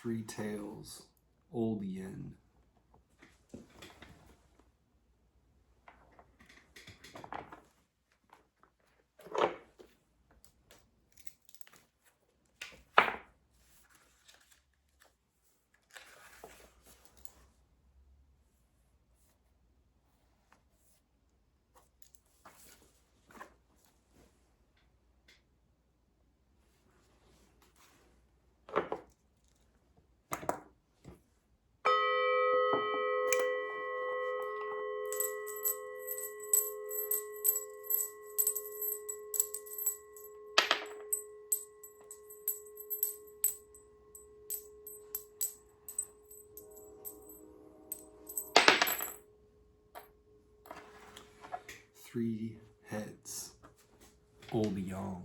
Three tails, old yin. Three heads, old yang.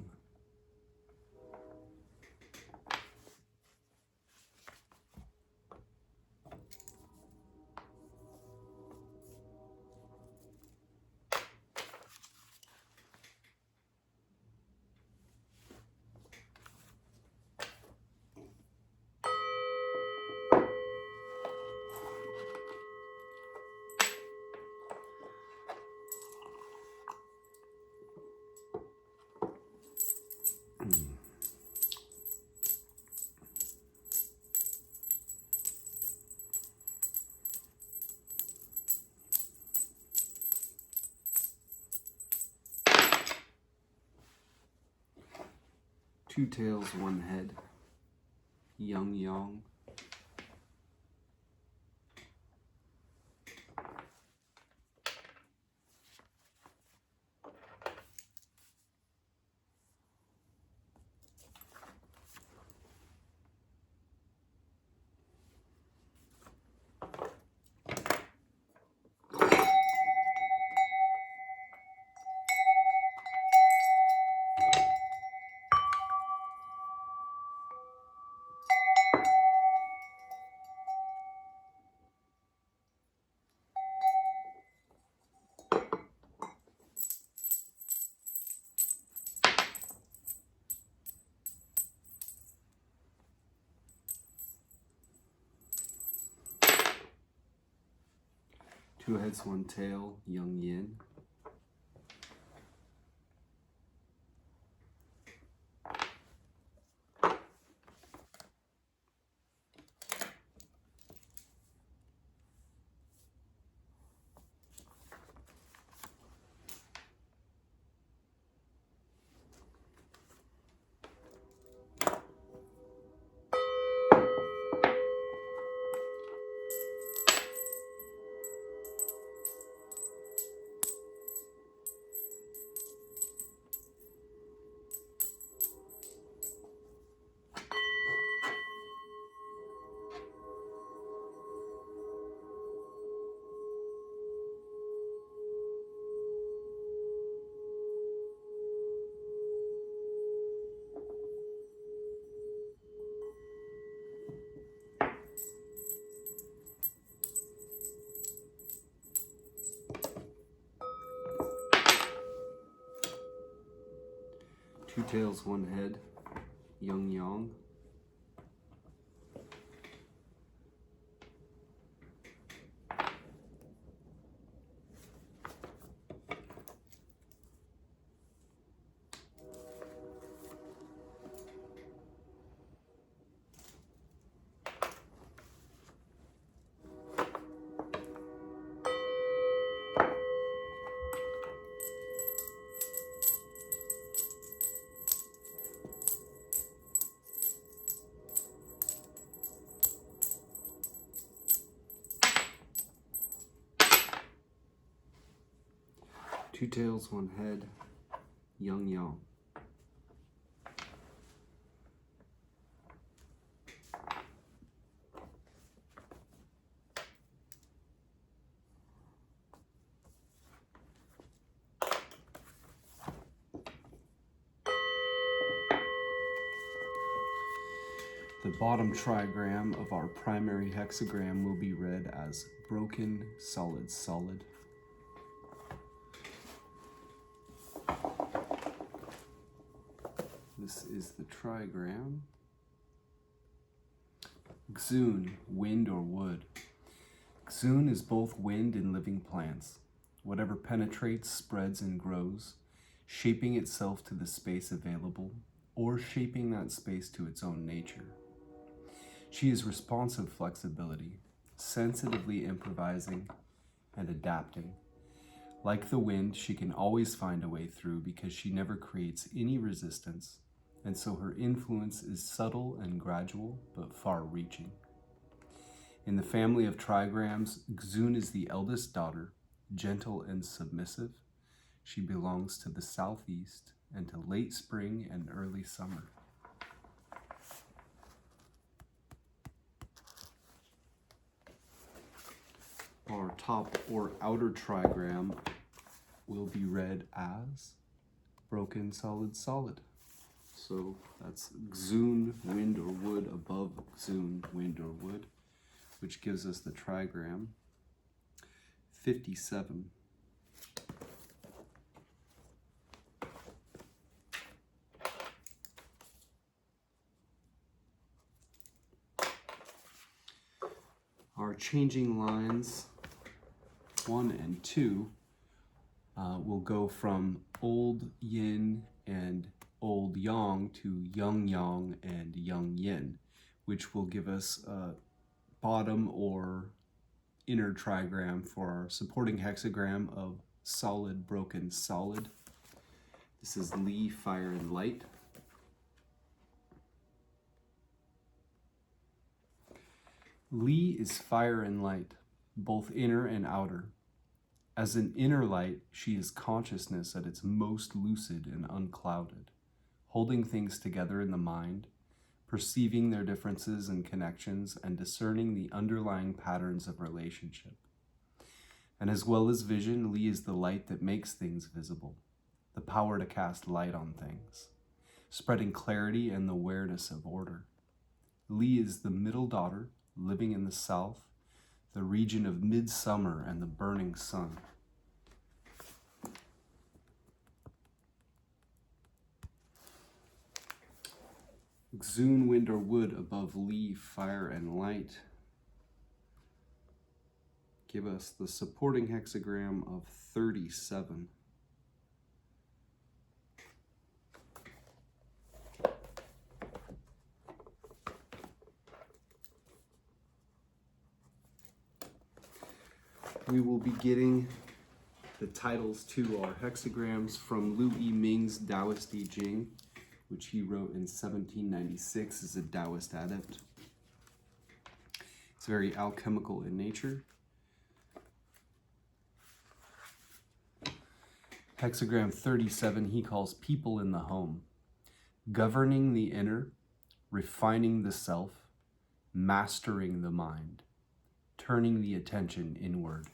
Two tails, one head, yang yang. Two heads, one tail, yang yin. Two tails, one head, yang yang. Two tails, one head, yang yang. The bottom trigram of our primary hexagram will be read as broken, solid, solid. This is the trigram. Xun, wind or wood. Xun is both wind and living plants. Whatever penetrates, spreads, and grows, shaping itself to the space available, or shaping that space to its own nature. She is responsive flexibility, sensitively improvising and adapting. Like the wind, she can always find a way through because she never creates any resistance, and so her influence is subtle and gradual, but far-reaching. In the family of trigrams, Xun is the eldest daughter, gentle and submissive. She belongs to the southeast and to late spring and early summer. Our top or outer trigram will be read as broken, solid, solid. So that's Xun, wind or wood, above Xun, wind or wood, which gives us the trigram 57. Our changing lines 1 and 2 will go from old yin and old yang to young yang and young yin, which will give us a bottom or inner trigram for our supporting hexagram of solid, broken, solid. This is Li, fire, and light. Li is fire and light, both inner and outer. As an inner light, she is consciousness at its most lucid and unclouded, holding things together in the mind, perceiving their differences and connections, and discerning the underlying patterns of relationship. And as well as vision, Li is the light that makes things visible, the power to cast light on things, spreading clarity and the awareness of order. Li is the middle daughter, living in the south, the region of midsummer and the burning sun. Xun, wind or wood, above Li, fire and light, give us the supporting hexagram of 37. We will be getting the titles to our hexagrams from I-ming's Taoist I Ching, which he wrote in 1796 as a Taoist adept. It's very alchemical in nature. Hexagram 37 he calls people in the home, governing the inner, refining the self, mastering the mind, turning the attention inward.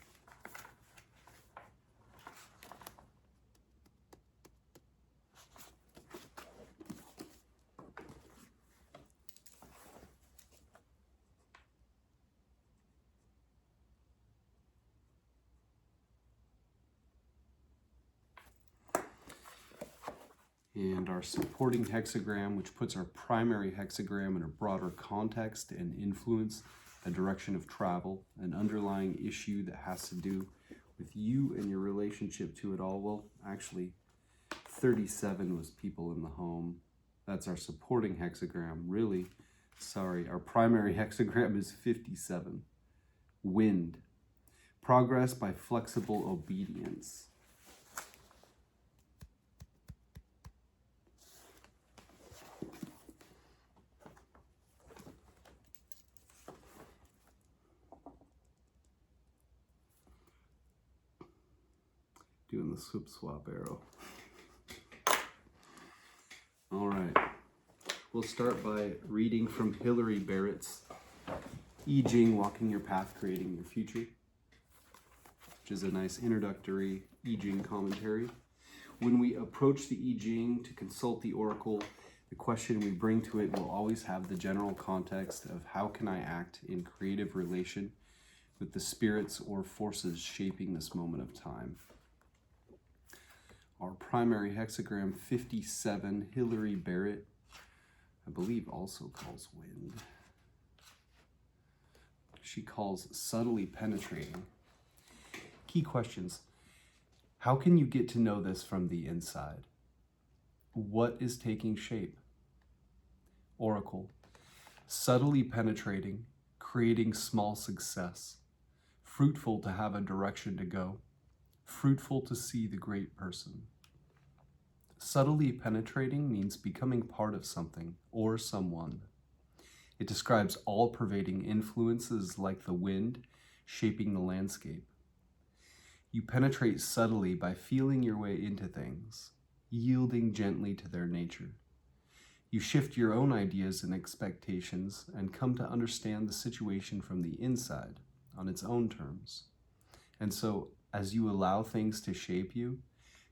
And our supporting hexagram, which puts our primary hexagram in a broader context and influence, a direction of travel, an underlying issue that has to do with you and your relationship to it all. Well, actually, 37 was people in the home. That's our supporting hexagram. Really, sorry, our primary hexagram is 57. Wind. Progress by flexible obedience. doing the swip swap arrow. All right. We'll start by reading from Hilary Barrett's I Ching, Walking Your Path, Creating Your Future, which is a nice introductory I Ching commentary. When we approach the I Ching to consult the oracle, the question we bring to it will always have the general context of how can I act in creative relation with the spirits or forces shaping this moment of time. Our primary hexagram 57, Hilary Barrett, I believe also calls wind. She calls subtly penetrating. Key questions. How can you get to know this from the inside? What is taking shape? Oracle. Subtly penetrating, creating small success. Fruitful to have a direction to go. Fruitful to see the great person. Subtly penetrating means becoming part of something or someone. It describes all-pervading influences like the wind shaping the landscape. You penetrate subtly by feeling your way into things, yielding gently to their nature. You shift your own ideas and expectations and come to understand the situation from the inside on its own terms. And so, as you allow things to shape you,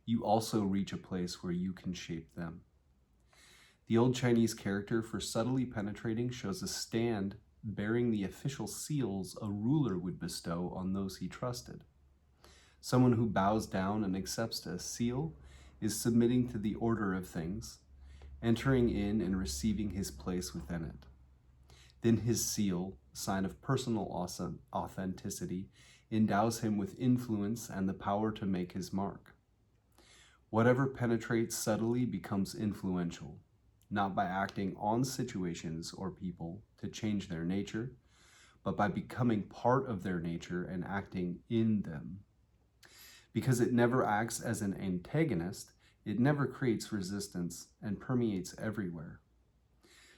you also reach a place where you can shape them. The old Chinese character for subtly penetrating shows a stand bearing the official seals a ruler would bestow on those he trusted. Someone who bows down and accepts a seal is submitting to the order of things, entering in and receiving his place within it. Then his seal, sign of personal authenticity, endows him with influence and the power to make his mark. Whatever penetrates subtly becomes influential, not by acting on situations or people to change their nature, but by becoming part of their nature and acting in them. Because it never acts as an antagonist, it never creates resistance and permeates everywhere.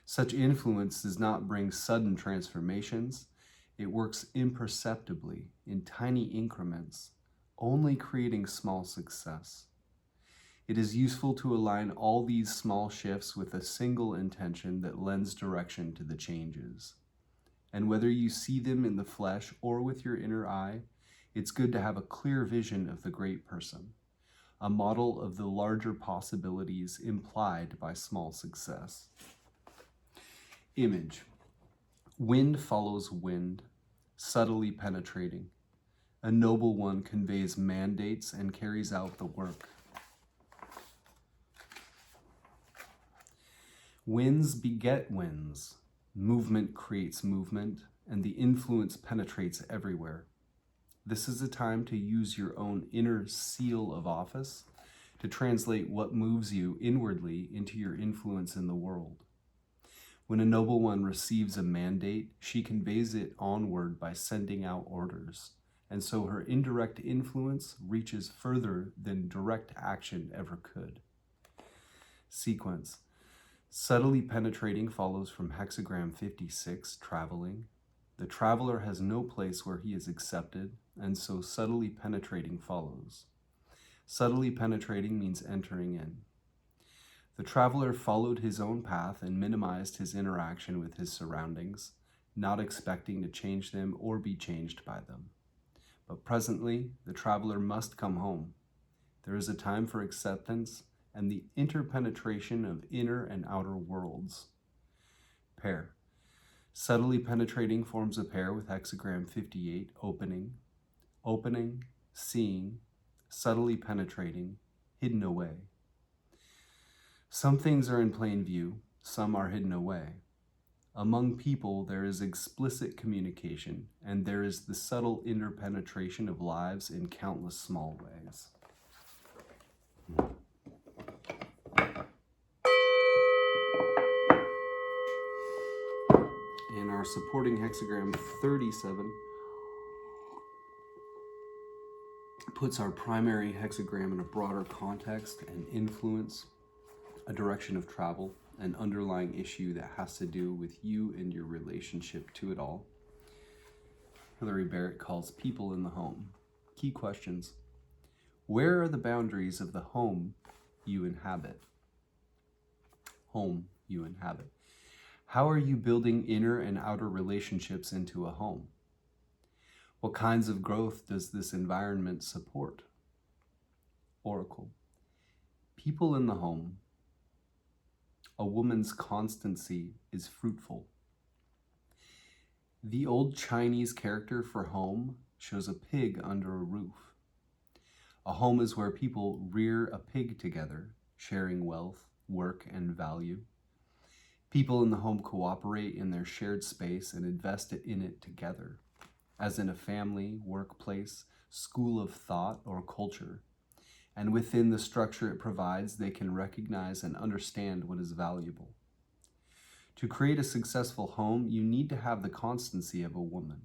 Such influence does not bring sudden transformations. It works imperceptibly in tiny increments, only creating small success. It is useful to align all these small shifts with a single intention that lends direction to the changes. And whether you see them in the flesh or with your inner eye, it's good to have a clear vision of the great person, a model of the larger possibilities implied by small success. Image. Wind follows wind, subtly penetrating. A noble one conveys mandates and carries out the work. Winds beget winds. Movement creates movement, and the influence penetrates everywhere. This is a time to use your own inner seal of office to translate what moves you inwardly into your influence in the world. When a noble one receives a mandate, she conveys it onward by sending out orders, and so her indirect influence reaches further than direct action ever could. Sequence. Subtly penetrating follows from hexagram 56, traveling. The traveler has no place where he is accepted, and so subtly penetrating follows. Subtly penetrating means entering in. The traveler followed his own path and minimized his interaction with his surroundings, not expecting to change them or be changed by them. But presently, the traveler must come home. There is a time for acceptance and the interpenetration of inner and outer worlds. Pair. Subtly penetrating forms a pair with hexagram 58, opening, opening, seeing, subtly penetrating, hidden away. Some things are in plain view, some are hidden away. Among people, there is explicit communication, and there is the subtle interpenetration of lives in countless small ways. And our supporting hexagram 37 puts our primary hexagram in a broader context and influence, a direction of travel, an underlying issue that has to do with you and your relationship to it all. Hilary Barrett calls people in the home. Key questions. Where are the boundaries of the home you inhabit? Home you inhabit. How are you building inner and outer relationships into a home? What kinds of growth does this environment support? Oracle. People in the home. A woman's constancy is fruitful. The old Chinese character for home shows a pig under a roof. A home is where people rear a pig together, sharing wealth, work, and value. People in the home cooperate in their shared space and invest in it together, as in a family, workplace, school of thought, or culture. And within the structure it provides, they can recognize and understand what is valuable. To create a successful home, you need to have the constancy of a woman.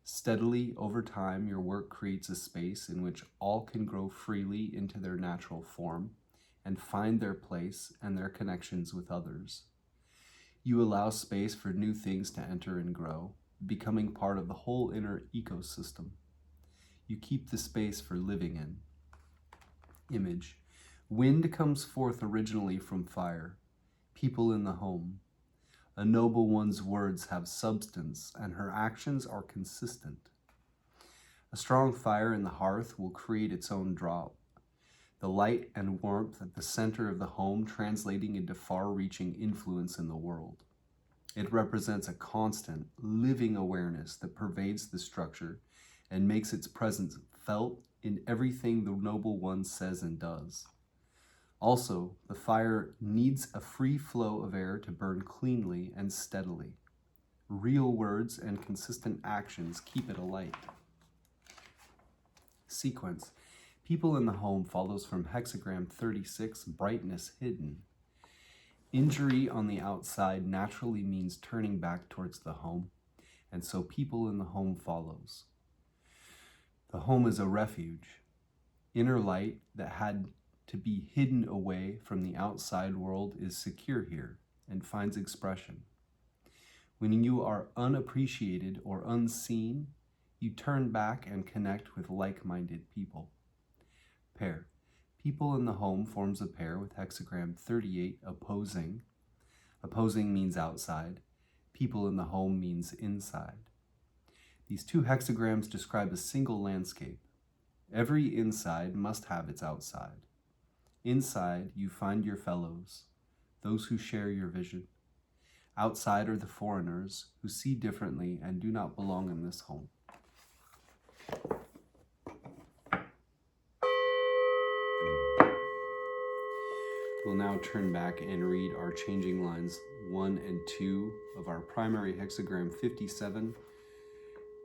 Steadily, over time, your work creates a space in which all can grow freely into their natural form and find their place and their connections with others. You allow space for new things to enter and grow, becoming part of the whole inner ecosystem. You keep the space for living in. Image. Wind comes forth originally from fire. People in the home. A noble one's words have substance, and her actions are consistent. A strong fire in the hearth will create its own drop. The light and warmth at the center of the home translating into far-reaching influence in the world. It represents a constant, living awareness that pervades the structure and makes its presence felt in everything the noble one says and does. Also, the fire needs a free flow of air to burn cleanly and steadily. Real words and consistent actions keep it alight. Sequence. People in the home follows from Hexagram 36, brightness hidden. Injury on the outside naturally means turning back towards the home, and so people in the home follows. The home is a refuge. Inner light that had to be hidden away from the outside world is secure here and finds expression. When you are unappreciated or unseen, you turn back and connect with like-minded people. Pair. People in the home forms a pair with Hexagram 38 opposing. Opposing means outside. People in the home means inside. These two hexagrams describe a single landscape. Every inside must have its outside. Inside, you find your fellows, those who share your vision. Outside are the foreigners who see differently and do not belong in this home. We'll now turn back and read our changing lines 1 and 2 of our primary hexagram 57,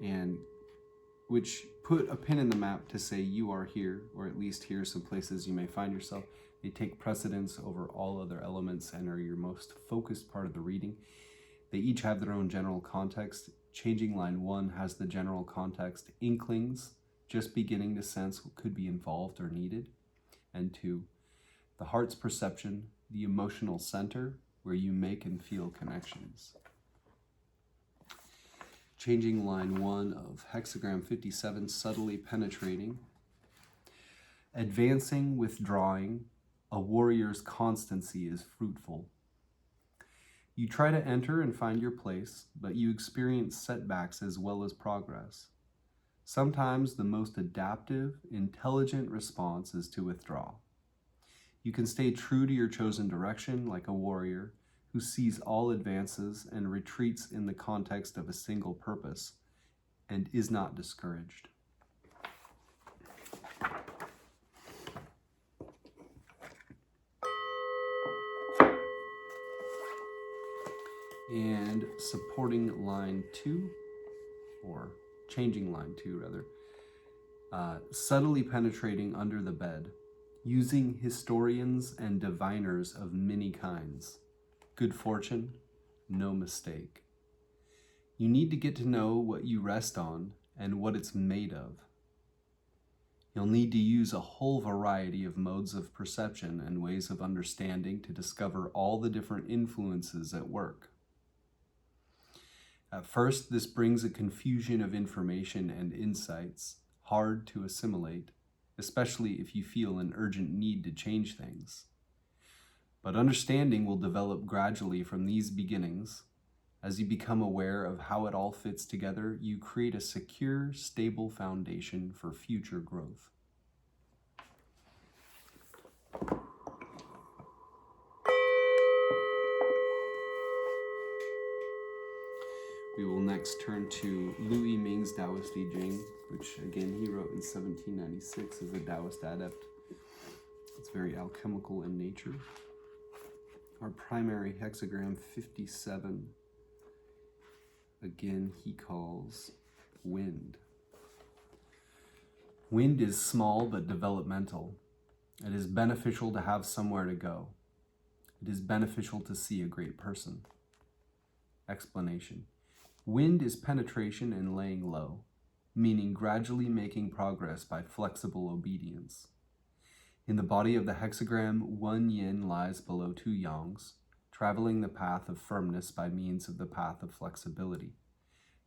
and which put a pin in the map to say you are here, or at least here are some places you may find yourself. They take precedence over all other elements and are your most focused part of the reading. They each have their own general context. Changing line 1 has the general context, inklings, just beginning to sense what could be involved or needed. And 2, the heart's perception, the emotional center, where you make and feel connections. Changing line 1 of hexagram 57, subtly penetrating. Advancing, withdrawing, a warrior's constancy is fruitful. You try to enter and find your place, but you experience setbacks as well as progress. Sometimes the most adaptive, intelligent response is to withdraw. You can stay true to your chosen direction like a warrior who sees all advances and retreats in the context of a single purpose and is not discouraged. And supporting line 2, or changing line 2 rather, subtly penetrating under the bed, using historians and diviners of many kinds. Good fortune, no mistake. You need to get to know what you rest on and what it's made of. You'll need to use a whole variety of modes of perception and ways of understanding to discover all the different influences at work. At first, this brings a confusion of information and insights, hard to assimilate. especially if you feel an urgent need to change things. But understanding will develop gradually from these beginnings. As you become aware of how it all fits together, you create a secure, stable foundation for future growth. We will next turn to I-ming's Taoist I Ching, which again he wrote in 1796 as a Taoist adept. It's very alchemical in nature. Our primary hexagram 57, again he calls wind. Wind is small but developmental. It is beneficial to have somewhere to go. It is beneficial to see a great person. Explanation. Wind is penetration and laying low, meaning gradually making progress by flexible obedience. In the body of the hexagram, one yin lies below two yangs, traveling the path of firmness by means of the path of flexibility,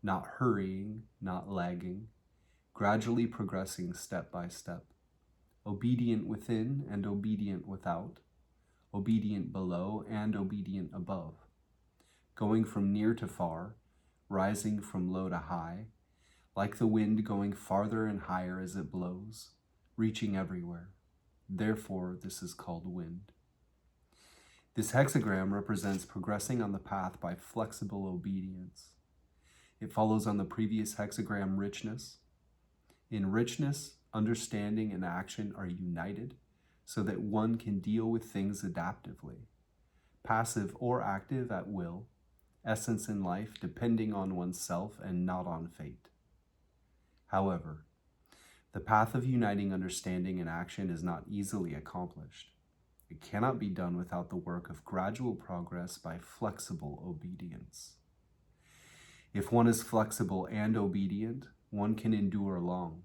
not hurrying, not lagging, gradually progressing step by step, obedient within and obedient without, obedient below and obedient above, going from near to far, rising from low to high, like the wind going farther and higher as it blows, reaching everywhere. Therefore, this is called wind. This hexagram represents progressing on the path by flexible obedience. It follows on the previous hexagram richness. In richness, understanding and action are united so that one can deal with things adaptively, passive or active at will, essence in life depending on oneself and not on fate. However, the path of uniting understanding and action is not easily accomplished. It cannot be done without the work of gradual progress by flexible obedience. If one is flexible and obedient, one can endure long.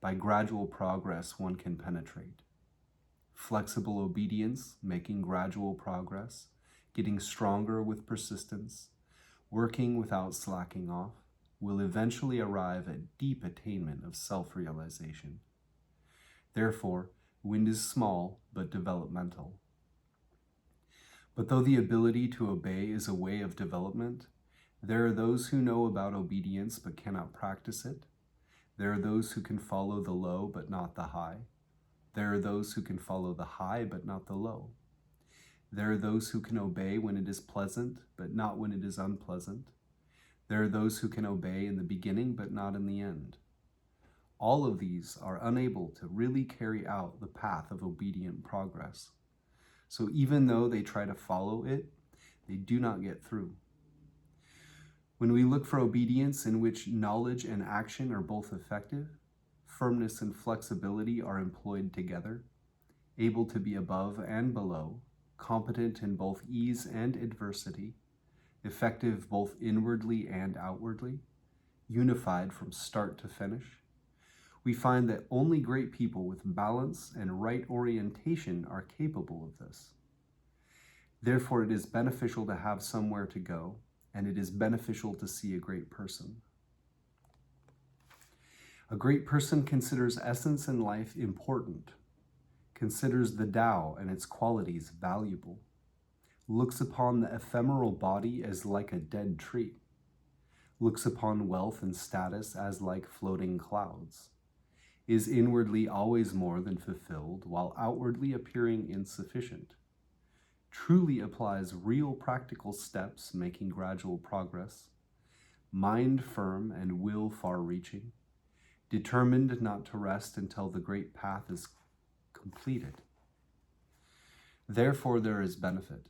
By gradual progress, one can penetrate. Flexible obedience, making gradual progress, getting stronger with persistence, working without slacking off, will eventually arrive at deep attainment of self-realization. Therefore, wind is small but developmental. But though the ability to obey is a way of development, there are those who know about obedience but cannot practice it. There are those who can follow the low but not the high. There are those who can follow the high but not the low. There are those who can obey when it is pleasant but not when it is unpleasant. There are those who can obey in the beginning but not in the end. All of these are unable to really carry out the path of obedient progress. So even though they try to follow it, they do not get through. When we look for obedience in which knowledge and action are both effective, firmness and flexibility are employed together, able to be above and below, competent in both ease and adversity, effective both inwardly and outwardly, unified from start to finish, we find that only great people with balance and right orientation are capable of this. Therefore, it is beneficial to have somewhere to go, and it is beneficial to see a great person. A great person considers essence in life important, considers the Tao and its qualities valuable, looks upon the ephemeral body as like a dead tree, looks upon wealth and status as like floating clouds, is inwardly always more than fulfilled while outwardly appearing insufficient, truly applies real practical steps making gradual progress, mind firm and will far-reaching, determined not to rest until the great path is completed. Therefore there is benefit.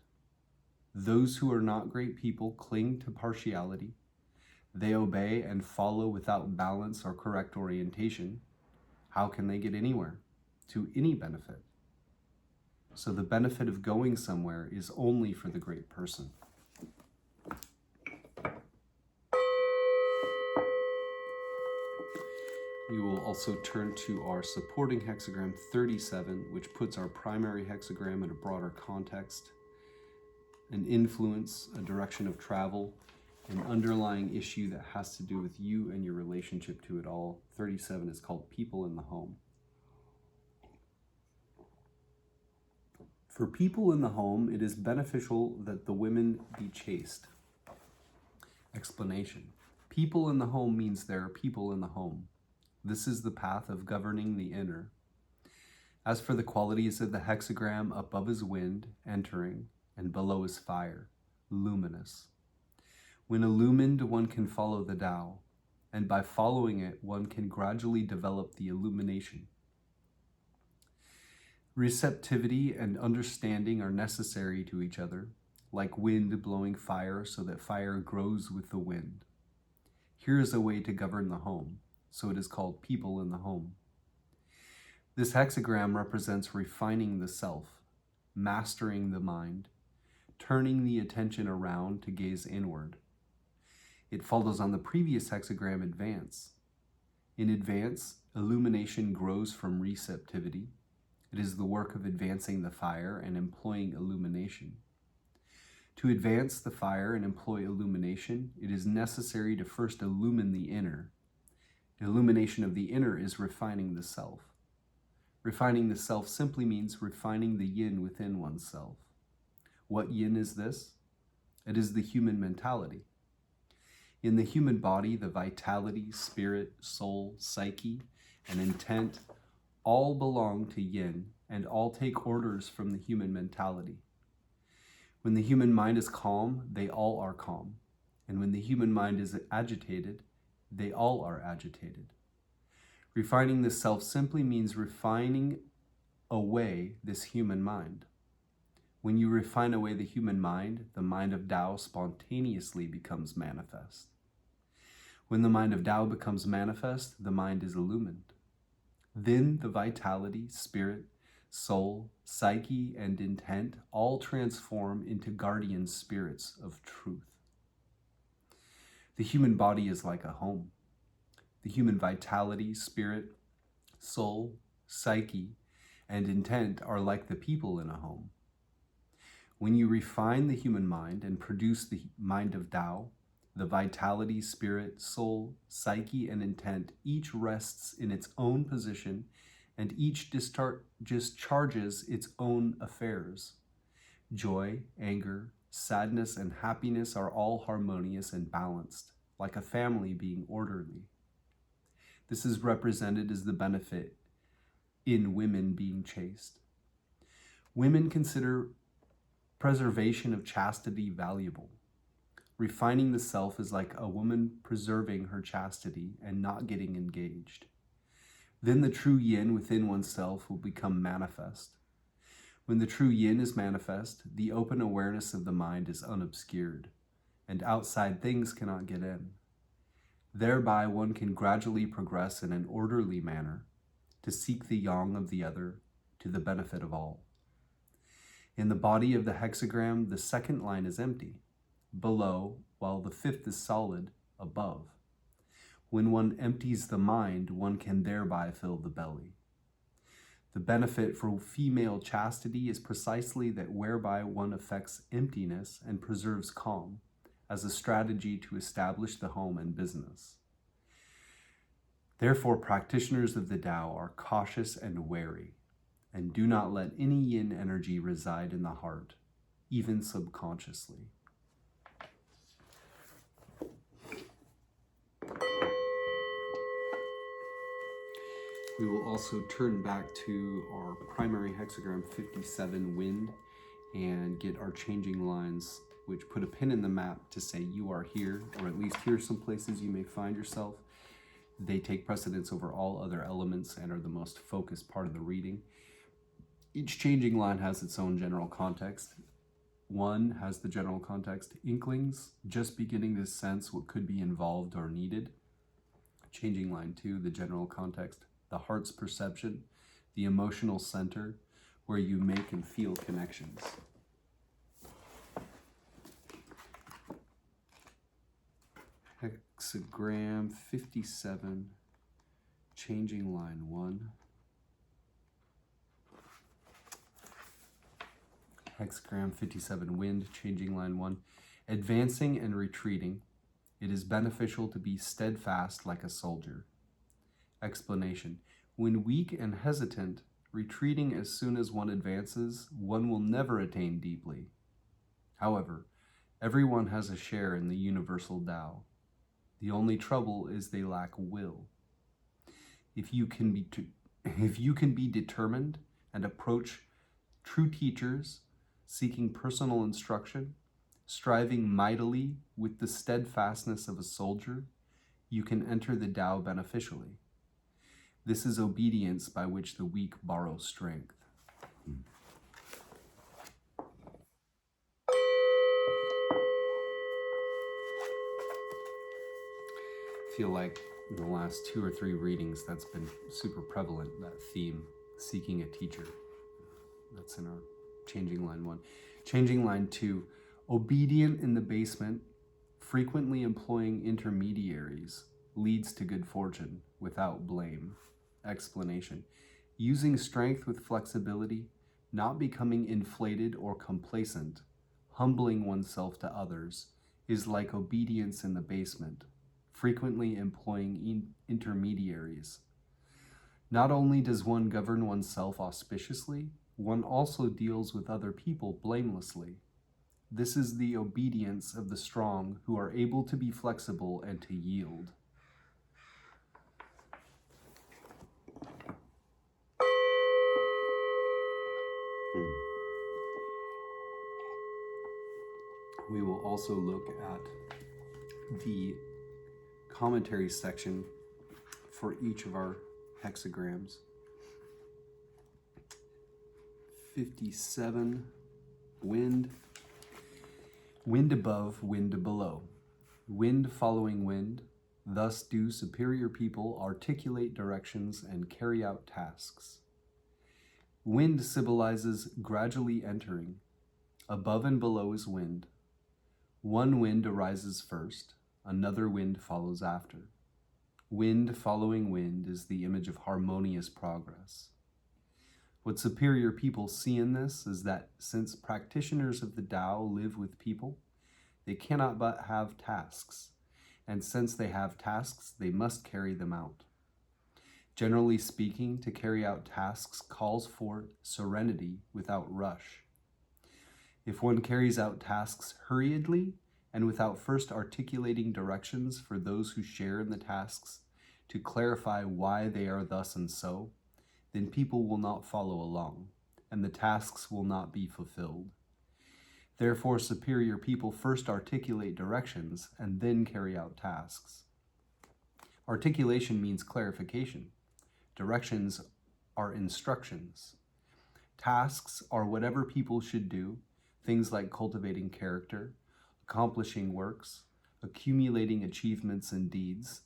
Those who are not great people cling to partiality. They obey and follow without balance or correct orientation. How can they get anywhere, to any benefit? So the benefit of going somewhere is only for the great person. We will also turn to our supporting hexagram 37, which puts our primary hexagram in a broader context, an influence, a direction of travel, an underlying issue that has to do with you and your relationship to it all. 37 is called People in the Home. For people in the home, it is beneficial that the women be chaste. Explanation. People in the home means there are people in the home. This is the path of governing the inner. As for the qualities of the hexagram, above is wind, entering, and below is fire, luminous. When illumined, one can follow the Tao, and by following it, one can gradually develop the illumination. Receptivity and understanding are necessary to each other, like wind blowing fire so that fire grows with the wind. Here is a way to govern the home, so it is called people in the home. This hexagram represents refining the self, mastering the mind, turning the attention around to gaze inward. It follows on the previous hexagram, advance. In advance, illumination grows from receptivity. It is the work of advancing the fire and employing illumination. To advance the fire and employ illumination, it is necessary to first illumine the inner. Illumination of the inner is refining the self. Refining the self simply means refining the yin within oneself. What yin is this? It is the human mentality. In the human body, the vitality, spirit, soul, psyche, and intent all belong to yin and all take orders from the human mentality. When the human mind is calm, they all are calm. And when the human mind is agitated, they all are agitated. Refining the self simply means refining away this human mind. When you refine away the human mind, the mind of Tao spontaneously becomes manifest. When the mind of Tao becomes manifest, the mind is illumined. Then the vitality, spirit, soul, psyche, and intent all transform into guardian spirits of truth. The human body is like a home. The human vitality, spirit, soul, psyche, and intent are like the people in a home. When you refine the human mind and produce the mind of Tao, the vitality, spirit, soul, psyche, and intent each rests in its own position and each discharges its own affairs. Joy, anger, sadness, and happiness are all harmonious and balanced, like a family being orderly. This is represented as the benefit in women being chaste. Women consider preservation of chastity valuable. Refining the self is like a woman preserving her chastity and not getting engaged. Then the true yin within oneself will become manifest. When the true yin is manifest, the open awareness of the mind is unobscured, and outside things cannot get in. Thereby one can gradually progress in an orderly manner to seek the yang of the other to the benefit of all. In the body of the hexagram, the second line is empty, below, while the fifth is solid, above. When one empties the mind, one can thereby fill the belly. The benefit for female chastity is precisely that whereby one affects emptiness and preserves calm as a strategy to establish the home and business. Therefore, practitioners of the Tao are cautious and wary, and do not let any yin energy reside in the heart, even subconsciously. We will also turn back to our primary hexagram 57 wind and get our changing lines, which put a pin in the map to say you are here, or at least here are some places you may find yourself. They take precedence over all other elements and are the most focused part of the reading. Each changing line has its own general context. One has the general context, inklings, just beginning to sense what could be involved or needed. Changing line 2, the general context, the heart's perception, the emotional center, where you make and feel connections. Hexagram 57, changing line 1. Hexagram 57, wind, changing line 1. Advancing and retreating, it is beneficial to be steadfast like a soldier. Explanation. When weak and hesitant, Retreating as soon as one advances, one will never attain deeply. However, everyone has a share in the universal Tao. The only trouble is they lack will. If you can be determined and approach true teachers, seeking personal instruction, striving mightily with the steadfastness of a soldier, you can enter the Tao beneficially. This is obedience by which the weak borrow strength. I feel like in the last 2 or 3 readings that's been super prevalent, that theme, seeking a teacher. That's in our Changing Line 1. Changing Line 2, obedient in the basement, frequently employing intermediaries, leads to good fortune without blame. Explanation. Using strength with flexibility, not becoming inflated or complacent, humbling oneself to others, is like obedience in the basement, frequently employing intermediaries. Not only does one govern oneself auspiciously, one also deals with other people blamelessly. This is the obedience of the strong who are able to be flexible and to yield. We will also look at the commentary section for each of our hexagrams. 57, wind. Wind above, wind below. Wind following wind. Thus do superior people articulate directions and carry out tasks. Wind symbolizes gradually entering. Above and below is wind. One wind arises first, another wind follows after. Wind following wind is the image of harmonious progress. What superior people see in this is that since practitioners of the Tao live with people, they cannot but have tasks, and since they have tasks, they must carry them out. Generally speaking, to carry out tasks calls for serenity without rush. If one carries out tasks hurriedly and without first articulating directions for those who share in the tasks to clarify why they are thus and so, then people will not follow along, and the tasks will not be fulfilled. Therefore, superior people first articulate directions and then carry out tasks. Articulation means clarification. Directions are instructions. Tasks are whatever people should do, things like cultivating character, accomplishing works, accumulating achievements and deeds,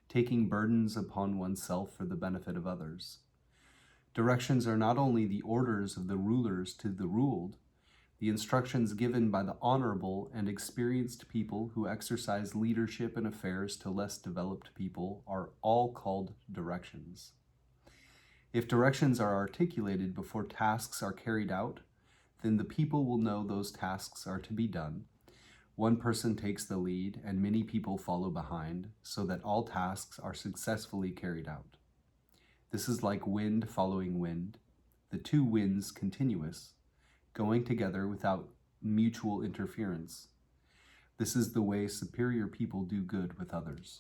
taking burdens upon oneself for the benefit of others. Directions are not only the orders of the rulers to the ruled, the instructions given by the honorable and experienced people who exercise leadership in affairs to less developed people are all called directions. If directions are articulated before tasks are carried out, then the people will know those tasks are to be done. One person takes the lead and many people follow behind so that all tasks are successfully carried out. This is like wind following wind, the two winds continuous, going together without mutual interference. This is the way superior people do good with others.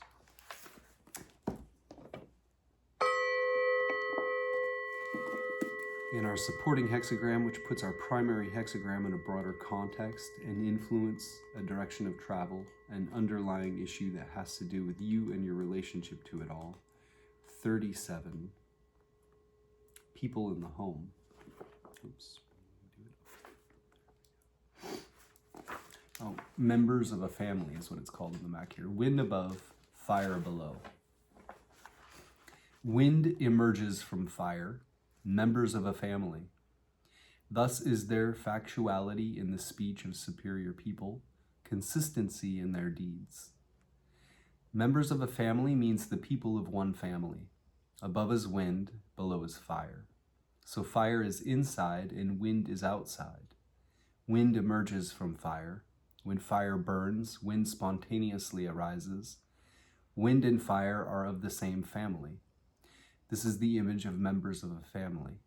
In our supporting hexagram, which puts our primary hexagram in a broader context and influence, a direction of travel, an underlying issue that has to do with you and your relationship to it all. 37. People in the home. Oops. Oh, members of a family is what it's called in the Mac here. Wind above, fire below. Wind emerges from fire, members of a family. Thus is there factuality in the speech of superior people, consistency in their deeds. Members of a family means the people of one family. Above is wind, below is fire. So fire is inside and wind is outside. Wind emerges from fire. When fire burns, wind spontaneously arises. Wind and fire are of the same family. This is the image of members of a family.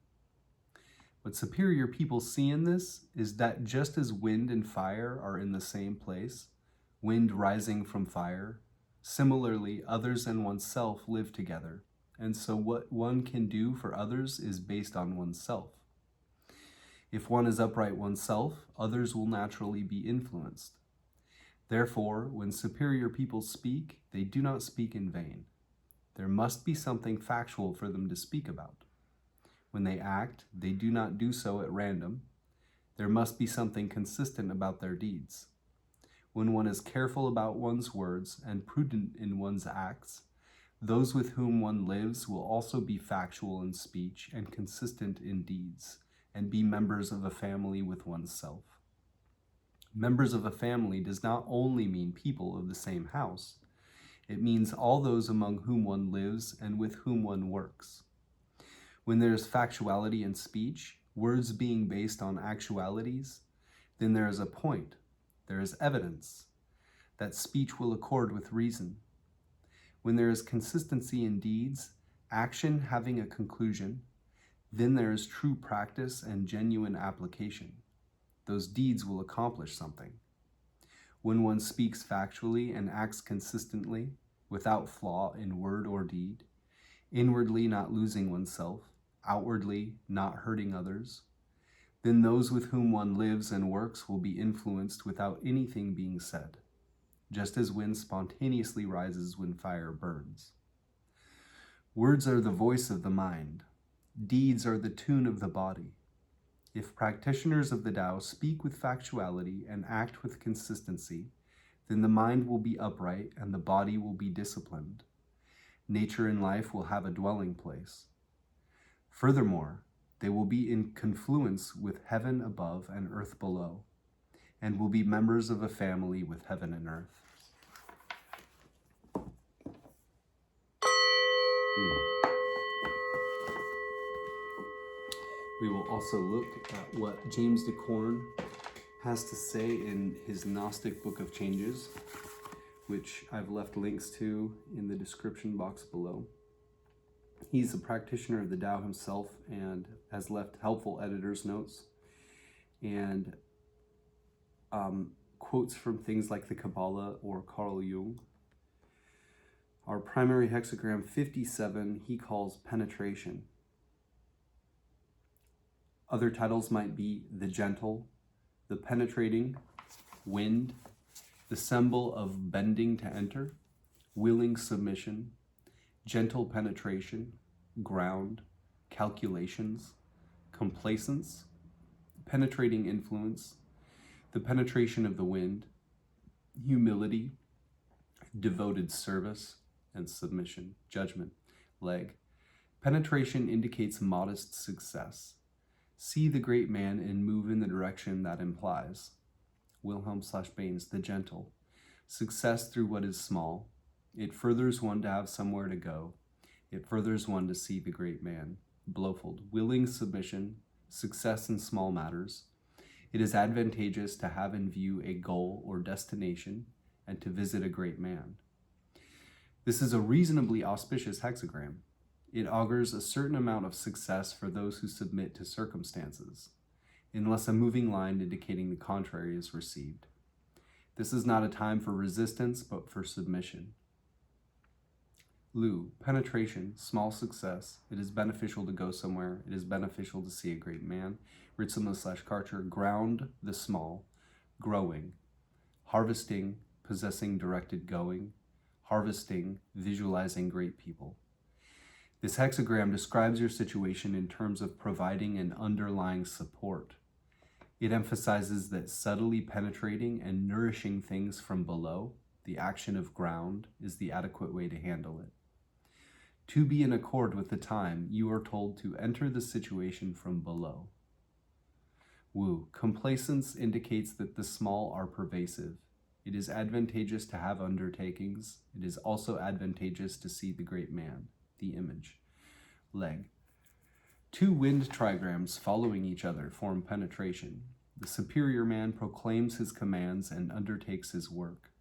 What superior people see in this is that just as wind and fire are in the same place, wind rising from fire, similarly others and oneself live together, and so what one can do for others is based on oneself. If one is upright oneself, others will naturally be influenced. Therefore, when superior people speak, they do not speak in vain. There must be something factual for them to speak about. When they act, they do not do so at random. There must be something consistent about their deeds. When one is careful about one's words and prudent in one's acts, those with whom one lives will also be factual in speech and consistent in deeds, and be members of a family with oneself. Members of a family does not only mean people of the same house. It means all those among whom one lives and with whom one works. When there is factuality in speech, words being based on actualities, then there is a point, there is evidence, that speech will accord with reason. When there is consistency in deeds, action having a conclusion, then there is true practice and genuine application. Those deeds will accomplish something. When one speaks factually and acts consistently, without flaw in word or deed, inwardly not losing oneself, outwardly not hurting others, then those with whom one lives and works will be influenced without anything being said, just as wind spontaneously rises when fire burns. Words are the voice of the mind. Deeds are the tune of the body. If practitioners of the Tao speak with factuality and act with consistency, then the mind will be upright and the body will be disciplined. Nature and life will have a dwelling place. Furthermore, they will be in confluence with heaven above and earth below, and will be members of a family with heaven and earth. We will also look at what James Dekorne has to say in his Gnostic Book of Changes, which I've left links to in the description box below. He's a practitioner of the Tao himself and has left helpful editor's notes and quotes from things like the Kabbalah or Carl Jung. Our primary hexagram 57 he calls penetration. Other titles might be the gentle, the penetrating, wind, the symbol of bending to enter, willing submission, gentle penetration, ground, calculations, complacence, penetrating influence, the penetration of the wind, humility, devoted service, and submission, judgment, leg. Penetration indicates modest success. See the great man and move in the direction that implies. Wilhelm/Baines, the gentle. Success through what is small. It furthers one to have somewhere to go. It furthers one to see the great man. Blofeld, willing submission, success in small matters. It is advantageous to have in view a goal or destination and to visit a great man. This is a reasonably auspicious hexagram. It augurs a certain amount of success for those who submit to circumstances, unless a moving line indicating the contrary is received. This is not a time for resistance, but for submission. Lu, penetration, small success. It is beneficial to go somewhere. It is beneficial to see a great man. Ritzema/Karcher, ground the small, growing, harvesting, possessing directed going, harvesting, visualizing great people. This hexagram describes your situation in terms of providing an underlying support. It emphasizes that subtly penetrating and nourishing things from below, the action of ground, is the adequate way to handle it. To be in accord with the time, you are told to enter the situation from below. Wu, complacence indicates that the small are pervasive. It is advantageous to have undertakings. It is also advantageous to see the great man, the image. Leg. Two wind trigrams following each other form penetration. The superior man proclaims his commands and undertakes his work.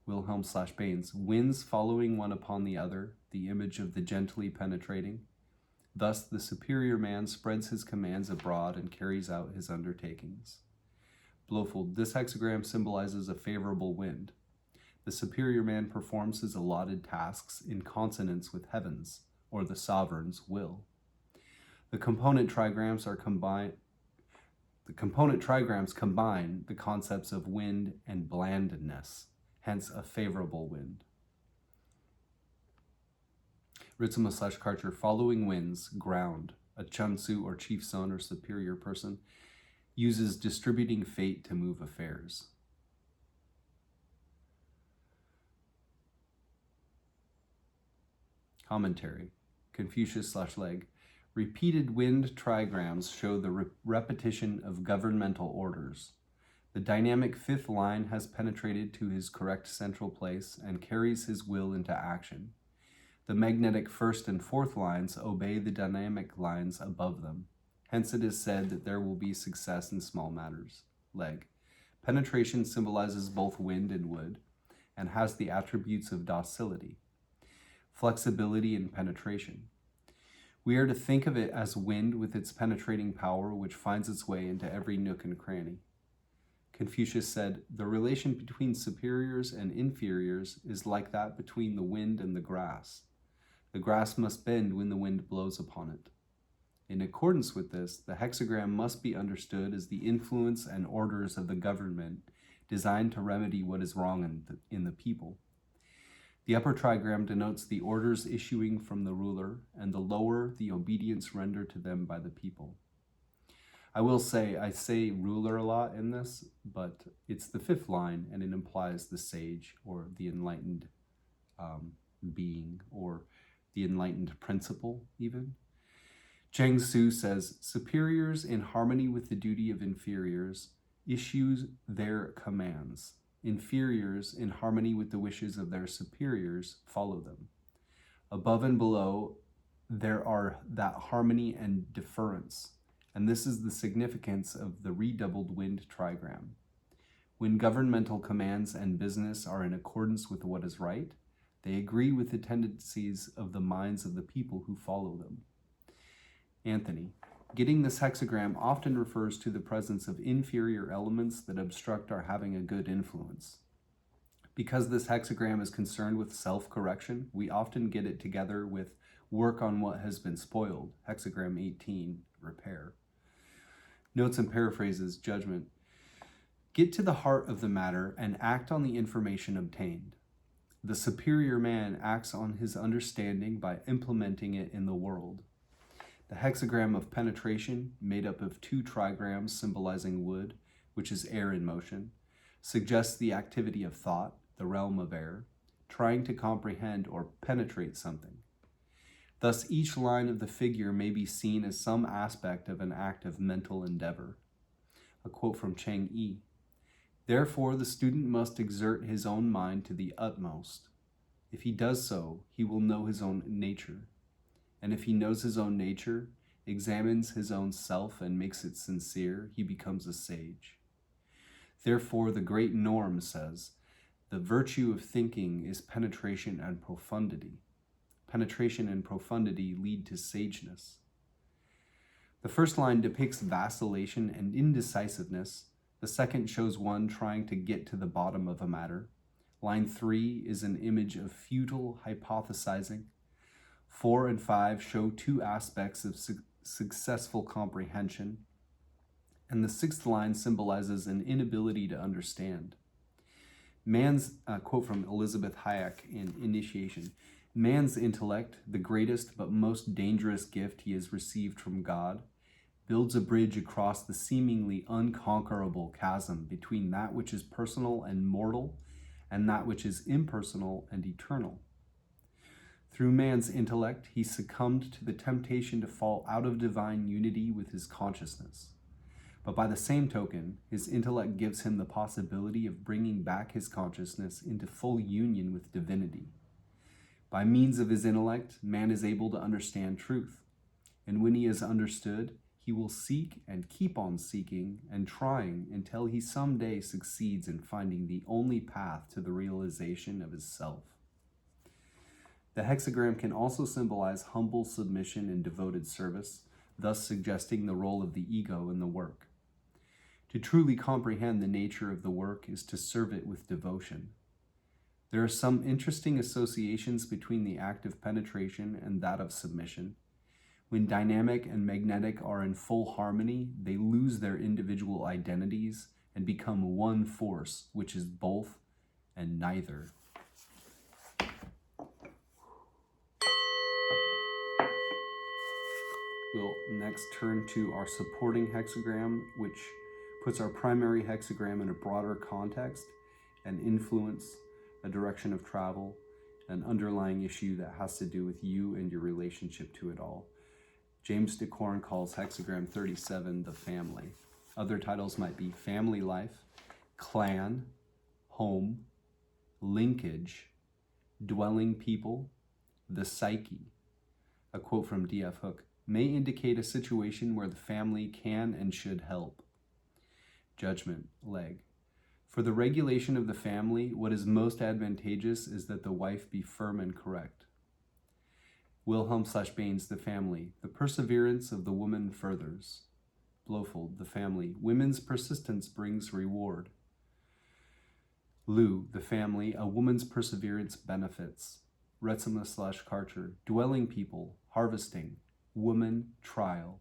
Wilhelm/Baines, winds following one upon the other, the image of the gently penetrating. Thus, the superior man spreads his commands abroad and carries out his undertakings. Blowfold, this hexagram symbolizes a favorable wind. The superior man performs his allotted tasks in consonance with heaven's, or the sovereign's, will. The component trigrams combine the concepts of wind and blandness, hence a favorable wind. Ritsuma/Karcher, following winds, ground, a chunsu or chief son or superior person, uses distributing fate to move affairs. Commentary, Confucius/Leg. Repeated wind trigrams show the repetition of governmental orders. The dynamic fifth line has penetrated to his correct central place and carries his will into action. The magnetic first and fourth lines obey the dynamic lines above them. Hence it is said that there will be success in small matters. Leg. Penetration symbolizes both wind and wood, and has the attributes of docility, flexibility, and penetration. We are to think of it as wind with its penetrating power, which finds its way into every nook and cranny. Confucius said, the relation between superiors and inferiors is like that between the wind and the grass. The grass must bend when the wind blows upon it. In accordance with this, the hexagram must be understood as the influence and orders of the government designed to remedy what is wrong in the people. The upper trigram denotes the orders issuing from the ruler, and the lower the obedience rendered to them by the people. I say ruler a lot in this, but it's the fifth line, and it implies the sage or the enlightened being, or the enlightened principle even. Zheng Su says, superiors in harmony with the duty of inferiors issues their commands. Inferiors in harmony with the wishes of their superiors follow them. Above and below, there are that harmony and deference, and this is the significance of the redoubled wind trigram. When governmental commands and business are in accordance with what is right, they agree with the tendencies of the minds of the people who follow them. Anthony, getting this hexagram often refers to the presence of inferior elements that obstruct our having a good influence. Because this hexagram is concerned with self-correction, we often get it together with work on what has been spoiled, hexagram 18, repair. Notes and paraphrases, judgment. Get to the heart of the matter and act on the information obtained. The superior man acts on his understanding by implementing it in the world. The hexagram of penetration, made up of two trigrams symbolizing wood, which is air in motion, suggests the activity of thought, the realm of air, trying to comprehend or penetrate something. Thus, each line of the figure may be seen as some aspect of an act of mental endeavor. A quote from Chang Yi. Therefore, the student must exert his own mind to the utmost. If he does so, he will know his own nature. And if he knows his own nature, examines his own self and makes it sincere, he becomes a sage. Therefore, the great norm says, the virtue of thinking is penetration and profundity. Penetration and profundity lead to sageness. The first line depicts vacillation and indecisiveness. The second shows one trying to get to the bottom of a matter. Line 3 is an image of futile hypothesizing. 4 and 5 show two aspects of successful comprehension. And the sixth line symbolizes an inability to understand. Man's, quote from Elizabeth Hayek in Initiation, man's intellect, the greatest but most dangerous gift he has received from God, builds a bridge across the seemingly unconquerable chasm between that which is personal and mortal and that which is impersonal and eternal. Through man's intellect, he succumbed to the temptation to fall out of divine unity with his consciousness. But by the same token, his intellect gives him the possibility of bringing back his consciousness into full union with divinity. By means of his intellect, man is able to understand truth. And when he has understood, he will seek and keep on seeking and trying until he someday succeeds in finding the only path to the realization of his self. The hexagram can also symbolize humble submission and devoted service, thus suggesting the role of the ego in the work. To truly comprehend the nature of the work is to serve it with devotion. There are some interesting associations between the act of penetration and that of submission. When dynamic and magnetic are in full harmony, they lose their individual identities and become one force, which is both and neither. We'll next turn to our supporting hexagram, which puts our primary hexagram in a broader context and influence, a direction of travel, an underlying issue that has to do with you and your relationship to it all. James Dekorne calls hexagram 37 the family. Other titles might be family life, clan, home, linkage, dwelling people, the psyche. A quote from D.F. Hook, may indicate a situation where the family can and should help. Judgment, leg. For the regulation of the family, what is most advantageous is that the wife be firm and correct. Wilhelm/Baines, the family. The perseverance of the woman furthers. Blofeld, the family. Women's persistence brings reward. Liu, the family. A woman's perseverance benefits. Retzema/Karcher. Dwelling people. Harvesting. Woman, trial.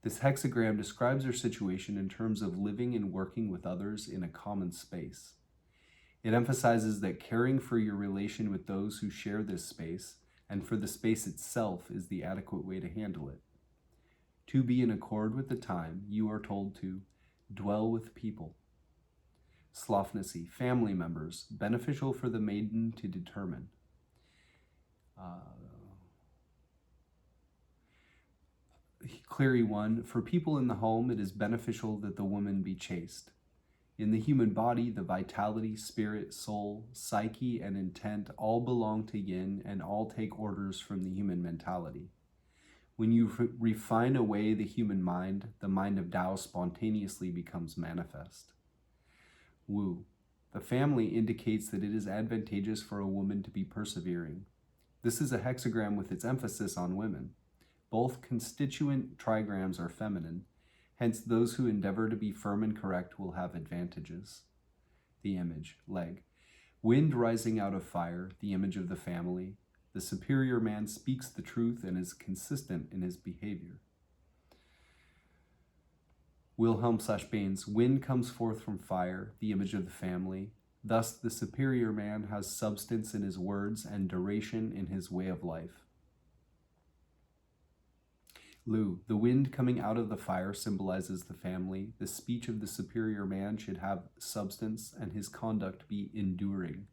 This hexagram describes her situation in terms of living and working with others in a common space. It emphasizes that caring for your relation with those who share this space and for the space itself is the adequate way to handle it. To be in accord with the time, you are told to dwell with people. Slofnacy, family members, beneficial for the maiden to determine. Cleary 1, for people in the home, it is beneficial that the woman be chaste. In the human body, the vitality, spirit, soul, psyche, and intent all belong to yin and all take orders from the human mentality. When you refine away the human mind, the mind of Tao spontaneously becomes manifest. Wu, the family indicates that it is advantageous for a woman to be persevering. This is a hexagram with its emphasis on women. Both constituent trigrams are feminine, hence those who endeavor to be firm and correct will have advantages. The image, leg. Wind rising out of fire, the image of the family. The superior man speaks the truth and is consistent in his behavior. Wilhelm/Baines, wind comes forth from fire, the image of the family. Thus, the superior man has substance in his words and duration in his way of life. Liu, the wind coming out of the fire symbolizes the family. The speech of the superior man should have substance and his conduct be enduring.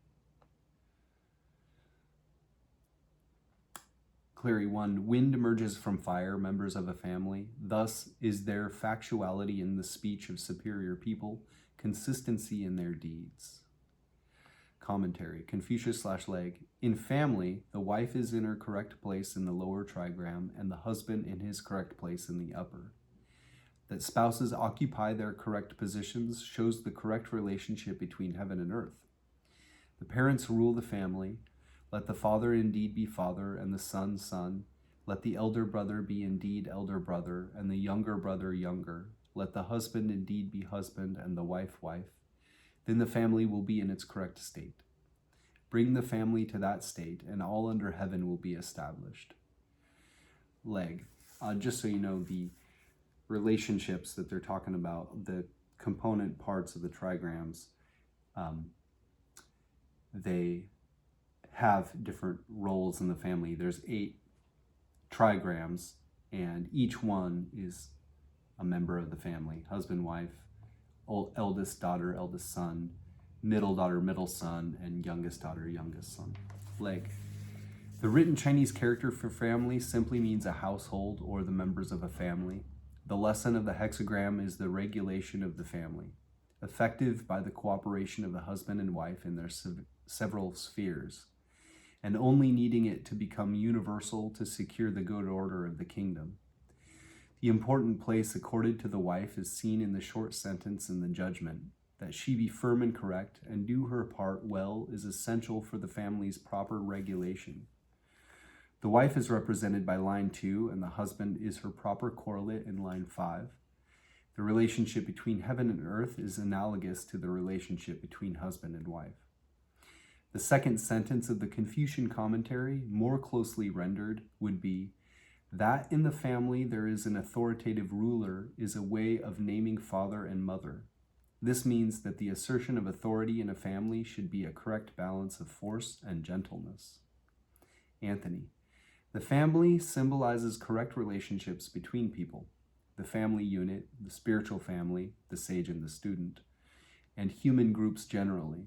Cleary 1, wind emerges from fire, members of a family. Thus is there factuality in the speech of superior people, consistency in their deeds. Commentary, Confucius/Leg. In family, the wife is in her correct place in the lower trigram and the husband in his correct place in the upper. That spouses occupy their correct positions shows the correct relationship between heaven and earth. The parents rule the family. Let the father indeed be father and the son, son. Let the elder brother be indeed elder brother and the younger brother younger. Let the husband indeed be husband and the wife wife. Then the family will be in its correct state. Bring the family to that state, and all under heaven will be established. Leg. Just so you know, the relationships that they're talking about, the component parts of the trigrams, they have different roles in the family. There's 8 trigrams, and each one is a member of the family. Husband, wife, eldest daughter, eldest son, middle daughter, middle son, and youngest daughter, youngest son. Leg. The written Chinese character for family simply means a household or the members of a family. The lesson of the hexagram is the regulation of the family, effective by the cooperation of the husband and wife in their several spheres, and only needing it to become universal to secure the good order of the kingdom. The important place accorded to the wife is seen in the short sentence in the judgment. That she be firm and correct and do her part well is essential for the family's proper regulation. The wife is represented by line 2, and the husband is her proper correlate in line 5. The relationship between heaven and earth is analogous to the relationship between husband and wife. The second sentence of the Confucian commentary, more closely rendered, would be, that in the family there is an authoritative ruler is a way of naming father and mother. This means that the assertion of authority in a family should be a correct balance of force and gentleness. Anthony, the family symbolizes correct relationships between people. The family unit, the spiritual family, the sage and the student, and human groups generally.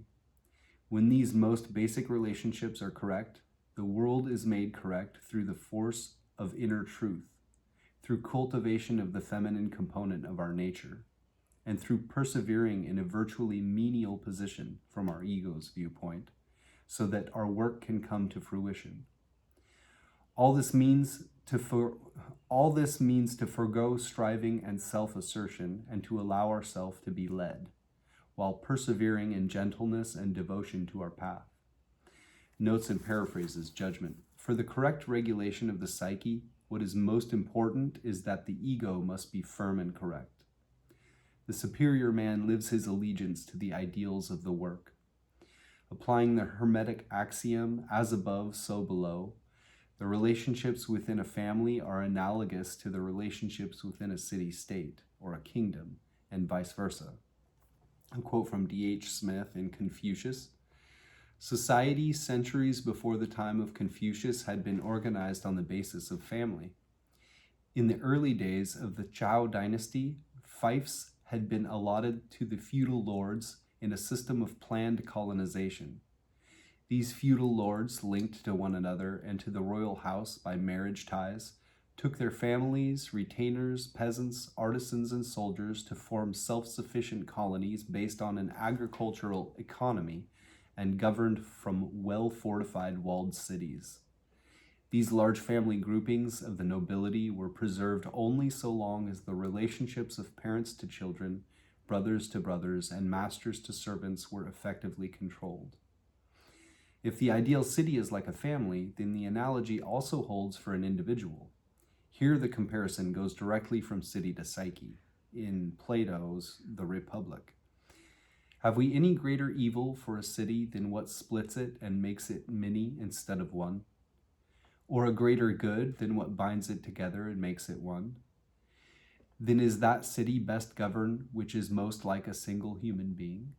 When these most basic relationships are correct, the world is made correct through the force of inner truth, through cultivation of the feminine component of our nature, and through persevering in a virtually menial position from our ego's viewpoint, so that our work can come to fruition. All this means to forgo striving and self-assertion and to allow ourselves to be led, while persevering in gentleness and devotion to our path. Notes and paraphrases, judgment. For the correct regulation of the psyche, what is most important is that the ego must be firm and correct. The superior man lives his allegiance to the ideals of the work. Applying the Hermetic axiom, as above, so below, the relationships within a family are analogous to the relationships within a city-state or a kingdom, and vice versa. A quote from D.H. Smith in Confucius. Society, centuries before the time of Confucius, had been organized on the basis of family. In the early days of the Zhou dynasty, fiefs had been allotted to the feudal lords in a system of planned colonization. These feudal lords, linked to one another and to the royal house by marriage ties, took their families, retainers, peasants, artisans, and soldiers to form self-sufficient colonies based on an agricultural economy and governed from well-fortified walled cities. These large family groupings of the nobility were preserved only so long as the relationships of parents to children, brothers to brothers, and masters to servants were effectively controlled. If the ideal city is like a family, then the analogy also holds for an individual. Here the comparison goes directly from city to psyche, in Plato's The Republic. Have we any greater evil for a city than what splits it and makes it many instead of one? Or a greater good than what binds it together and makes it one? Then is that city best governed which is most like a single human being?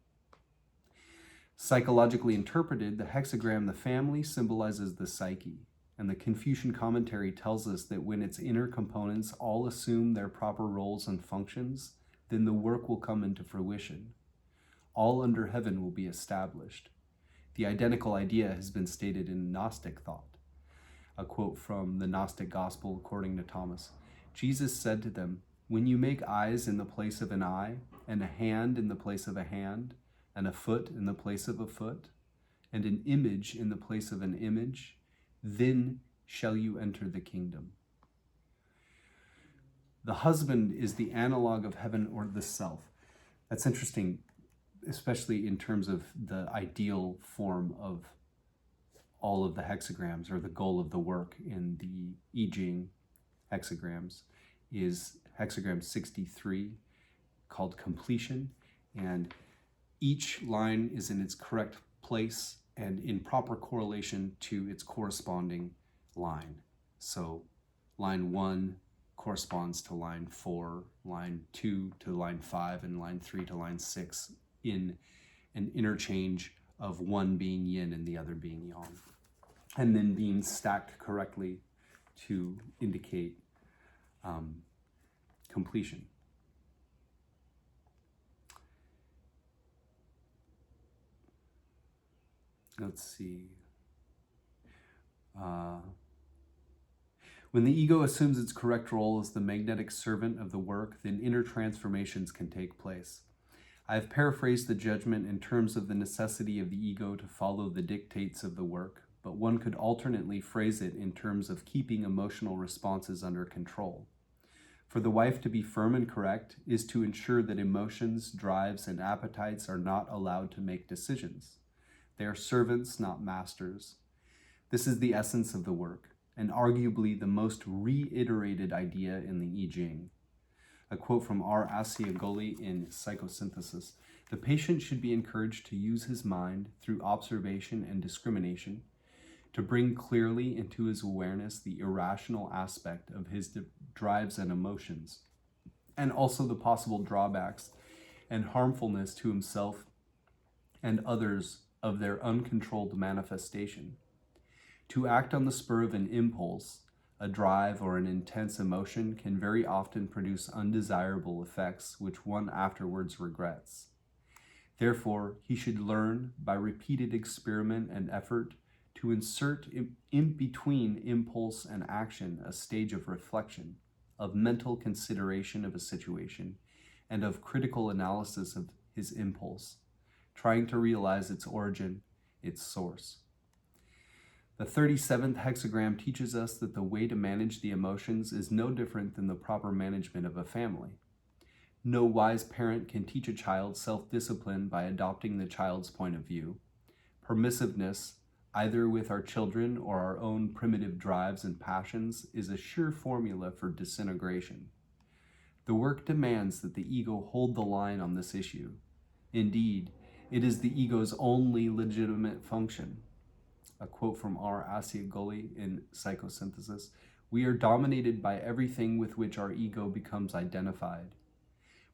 Psychologically interpreted, the hexagram, the family, symbolizes the psyche, and the Confucian commentary tells us that when its inner components all assume their proper roles and functions, then the work will come into fruition. All under heaven will be established. The identical idea has been stated in Gnostic thought. A quote from the Gnostic Gospel according to Thomas. Jesus said to them, "When you make eyes in the place of an eye, and a hand in the place of a hand, and a foot in the place of a foot, and an image in the place of an image, then shall you enter the kingdom." The husband is the analog of heaven or the self. That's interesting, especially in terms of the ideal form of all of the hexagrams, or the goal of the work in the I-ming hexagrams, is hexagram 63, called completion, and each line is in its correct place and in proper correlation to its corresponding line. So line 1 corresponds to line 4, line 2 to line 5, and line 3 to line 6 in an interchange of one being yin and the other being yang, and then being stacked correctly to indicate completion. Let's see. When the ego assumes its correct role as the magnetic servant of the work, then inner transformations can take place. I have paraphrased the judgment in terms of the necessity of the ego to follow the dictates of the work, but one could alternately phrase it in terms of keeping emotional responses under control. For the wife to be firm and correct is to ensure that emotions, drives, and appetites are not allowed to make decisions. They are servants, not masters. This is the essence of the work, and arguably the most reiterated idea in the I Ching. A quote from R. Asiagoli in Psychosynthesis: "The patient should be encouraged to use his mind through observation and discrimination to bring clearly into his awareness the irrational aspect of his drives and emotions, and also the possible drawbacks and harmfulness to himself and others of their uncontrolled manifestation. To act on the spur of an impulse, a drive, or an intense emotion can very often produce undesirable effects which one afterwards regrets. Therefore, he should learn by repeated experiment and effort to insert in between impulse and action a stage of reflection, of mental consideration of a situation, and of critical analysis of his impulse, trying to realize its origin, its source." The 37th hexagram teaches us that the way to manage the emotions is no different than the proper management of a family. No wise parent can teach a child self-discipline by adopting the child's point of view. Permissiveness, either with our children or our own primitive drives and passions, is a sure formula for disintegration. The work demands that the ego hold the line on this issue. Indeed, it is the ego's only legitimate function. A quote from R. Asiagoli in Psychosynthesis: "We are dominated by everything with which our ego becomes identified.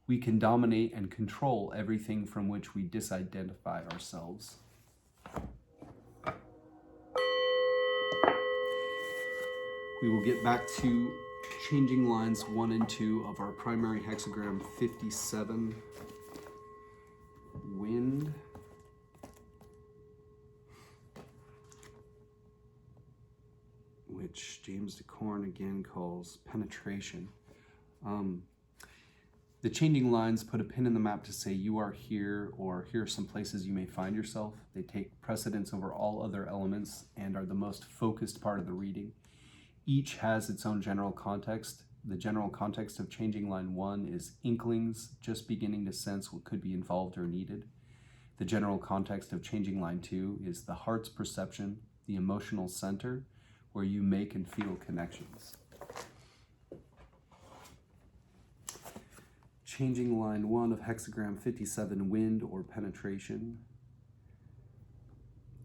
We can dominate and control everything from which we disidentify ourselves." We will get back to changing lines 1 and 2 of our primary hexagram 57, wind. Which James Dekorne again calls penetration. The changing lines put a pin in the map to say you are here, or here are some places you may find yourself. They take precedence over all other elements and are the most focused part of the reading. Each has its own general context. The general context of changing line 1 is inklings, just beginning to sense what could be involved or needed. The general context of changing line 2 is the heart's perception, the emotional center, where you make and feel connections. Changing line 1 of hexagram 57, wind or penetration.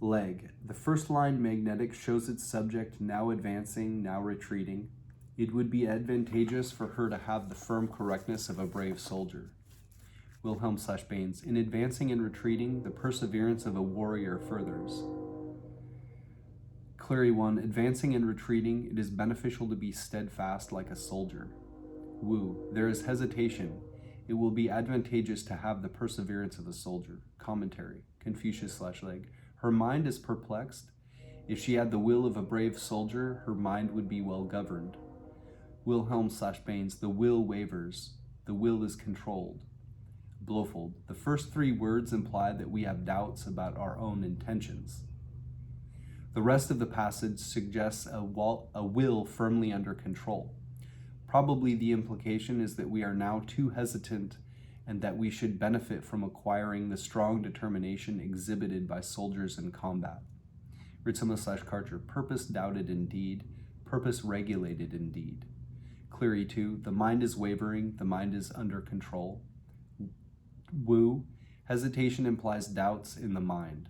Leg. The first line, magnetic, shows its subject now advancing, now retreating. It would be advantageous for her to have the firm correctness of a brave soldier. Wilhelm/Baines. In advancing and retreating, the perseverance of a warrior furthers. Clary 1. Advancing and retreating, it is beneficial to be steadfast like a soldier. Wu. There is hesitation. It will be advantageous to have the perseverance of a soldier. Commentary. Confucius/Leg. Her mind is perplexed. If she had the will of a brave soldier, her mind would be well governed. Wilhelm/Baines. The will wavers. The will is controlled. Blofeld. The first 3 words imply that we have doubts about our own intentions. The rest of the passage suggests a will firmly under control. Probably the implication is that we are now too hesitant and that we should benefit from acquiring the strong determination exhibited by soldiers in combat. Ritzema/Karcher. Purpose doubted indeed, purpose regulated indeed. Cleary 2. The mind is wavering, the mind is under control. Wu. Hesitation implies doubts in the mind.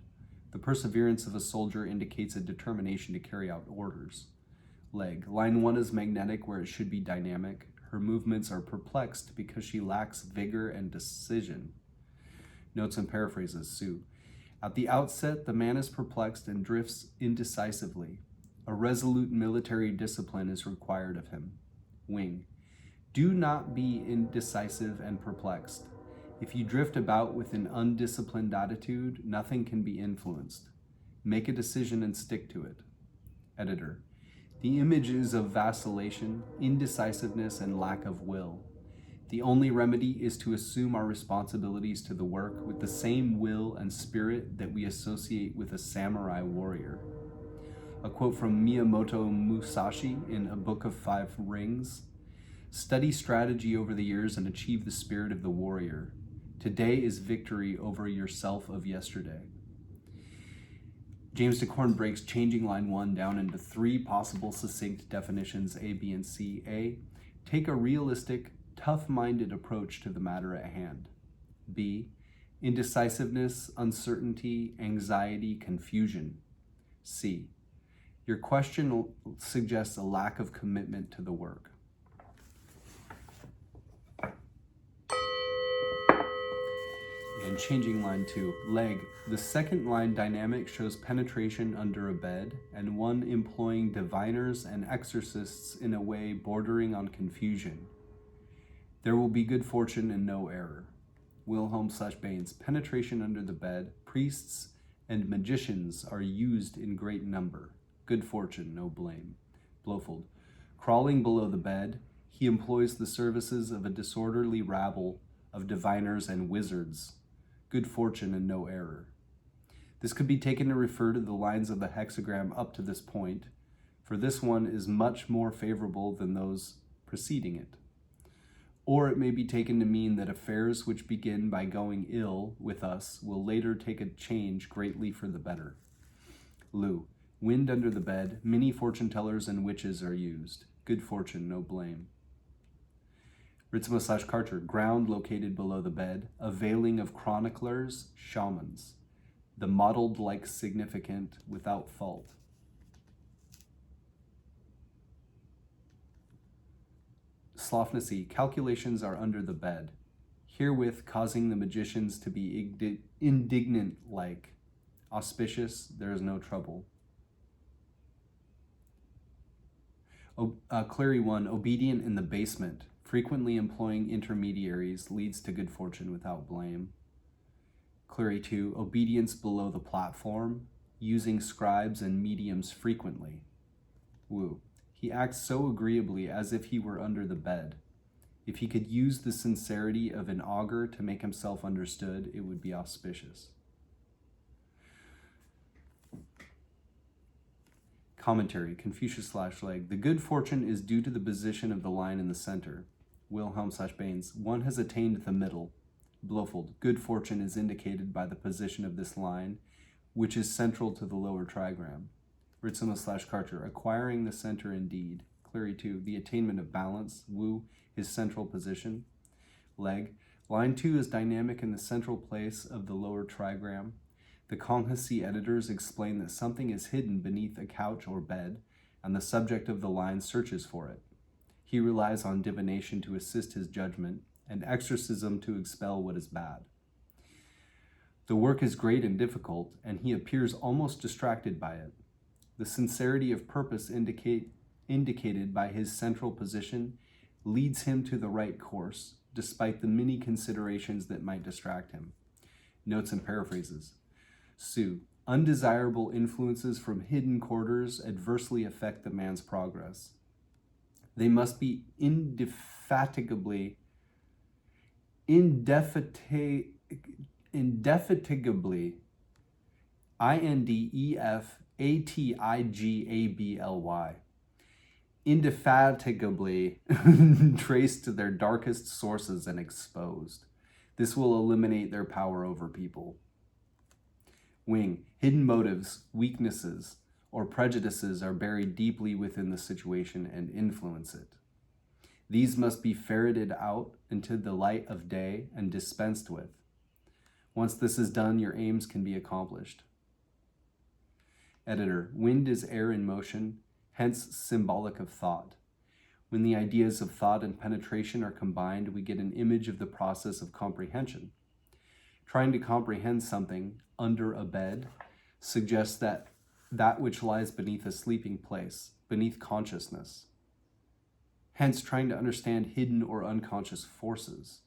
The perseverance of a soldier indicates a determination to carry out orders. Leg. Line 1 is magnetic where it should be dynamic. Her movements are perplexed because she lacks vigor and decision. Notes and paraphrases. Sue. At the outset, the man is perplexed and drifts indecisively. A resolute military discipline is required of him. Wing. Do not be indecisive and perplexed. If you drift about with an undisciplined attitude, nothing can be influenced. Make a decision and stick to it. Editor. The images of vacillation, indecisiveness, and lack of will. The only remedy is to assume our responsibilities to the work with the same will and spirit that we associate with a samurai warrior. A quote from Miyamoto Musashi in A Book of 5 Rings. Study strategy over the years and achieve the spirit of the warrior. Today is victory over yourself of yesterday. James Dekorne breaks changing line 1 down into 3 possible succinct definitions, A, B, and C. A, take a realistic, tough-minded approach to the matter at hand. B, indecisiveness, uncertainty, anxiety, confusion. C, your question suggests a lack of commitment to the work. And changing line 2, leg. The second line dynamic shows penetration under a bed and one employing diviners and exorcists in a way bordering on confusion. There will be good fortune and no error. Wilhelm/Baines, penetration under the bed, priests and magicians are used in great number. Good fortune, no blame. Blofeld, crawling below the bed, he employs the services of a disorderly rabble of diviners and wizards. Good fortune and no error. This could be taken to refer to the lines of the hexagram up to this point, for this one is much more favorable than those preceding it. Or it may be taken to mean that affairs which begin by going ill with us will later take a change greatly for the better. Lou, wind under the bed, many fortune tellers and witches are used. Good fortune, no blame. Ritzma/Carter, ground located below the bed, a veiling of chroniclers, shamans, the mottled like significant without fault. Slofnacy, calculations are under the bed, herewith causing the magicians to be indignant like. Auspicious, there is no trouble. Clary 1, obedient in the basement, frequently employing intermediaries leads to good fortune without blame. Clary 2, obedience below the platform, using scribes and mediums frequently. Woo, he acts so agreeably as if he were under the bed. If he could use the sincerity of an augur to make himself understood, it would be auspicious. Commentary, Confucius/Leg. The good fortune is due to the position of the line in the center. Wilhelm/Baines. One has attained the middle. Blofeld. Good fortune is indicated by the position of this line, which is central to the lower trigram. Ritzema/Carter. Acquiring the center indeed. Clary 2. The attainment of balance. Wu. His central position. Leg. Line 2 is dynamic in the central place of the lower trigram. The Konghasi editors explain that something is hidden beneath a couch or bed, and the subject of the line searches for it. He relies on divination to assist his judgment, and exorcism to expel what is bad. The work is great and difficult, and he appears almost distracted by it. The sincerity of purpose indicated by his central position leads him to the right course, despite the many considerations that might distract him. Notes and paraphrases. Sue, undesirable influences from hidden quarters adversely affect the man's progress. They must be indefatigably, indefatigably traced to their darkest sources and exposed. This will eliminate their power over people. Wing, hidden motives, weaknesses, or prejudices are buried deeply within the situation and influence it. These must be ferreted out into the light of day and dispensed with. Once this is done, your aims can be accomplished. Editor, wind is air in motion, hence symbolic of thought. When the ideas of thought and penetration are combined, we get an image of the process of comprehension. Trying to comprehend something under a bed suggests that which lies beneath a sleeping place, beneath consciousness. Hence, trying to understand hidden or unconscious forces.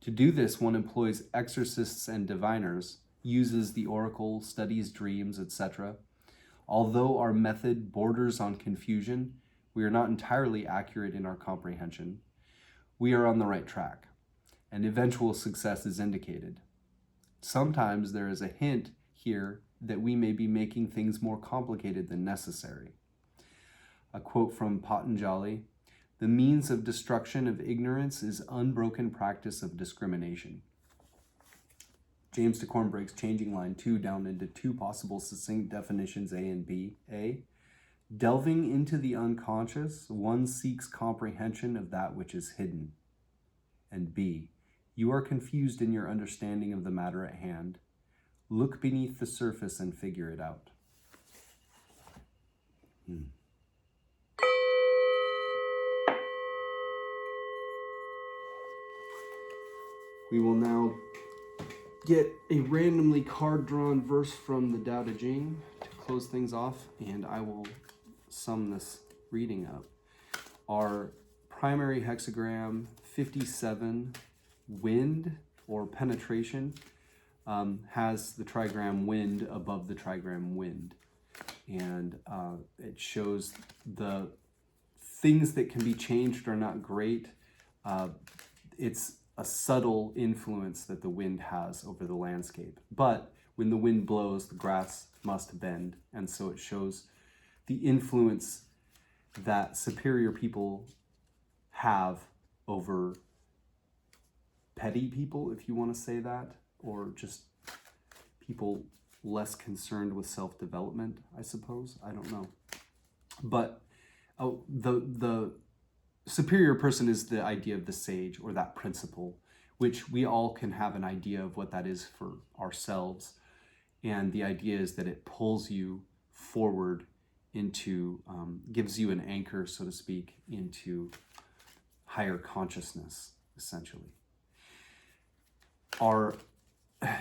To do this, one employs exorcists and diviners, uses the oracle, studies dreams, etc. Although our method borders on confusion, we are not entirely accurate in our comprehension. We are on the right track, and eventual success is indicated. Sometimes there is a hint here that we may be making things more complicated than necessary. A quote from Patanjali, "The means of destruction of ignorance is unbroken practice of discrimination." James Dekorne breaks changing line 2 down into two possible succinct definitions, A and B. A, delving into the unconscious, one seeks comprehension of that which is hidden. And B, you are confused in your understanding of the matter at hand. Look beneath the surface and figure it out. We will now get a randomly card-drawn verse from the Tao Te Ching to close things off, and I will sum this reading up. Our primary hexagram, 57, wind or penetration, has the trigram wind above the trigram wind. And it shows the things that can be changed are not great. It's a subtle influence that the wind has over the landscape. But when the wind blows, the grass must bend. And so it shows the influence that superior people have over petty people, if you want to say that, or just people less concerned with self-development, I suppose. I don't know. But the superior person is the idea of the sage, or that principle, which we all can have an idea of what that is for ourselves. And the idea is that it pulls you forward into, gives you an anchor, so to speak, into higher consciousness, essentially.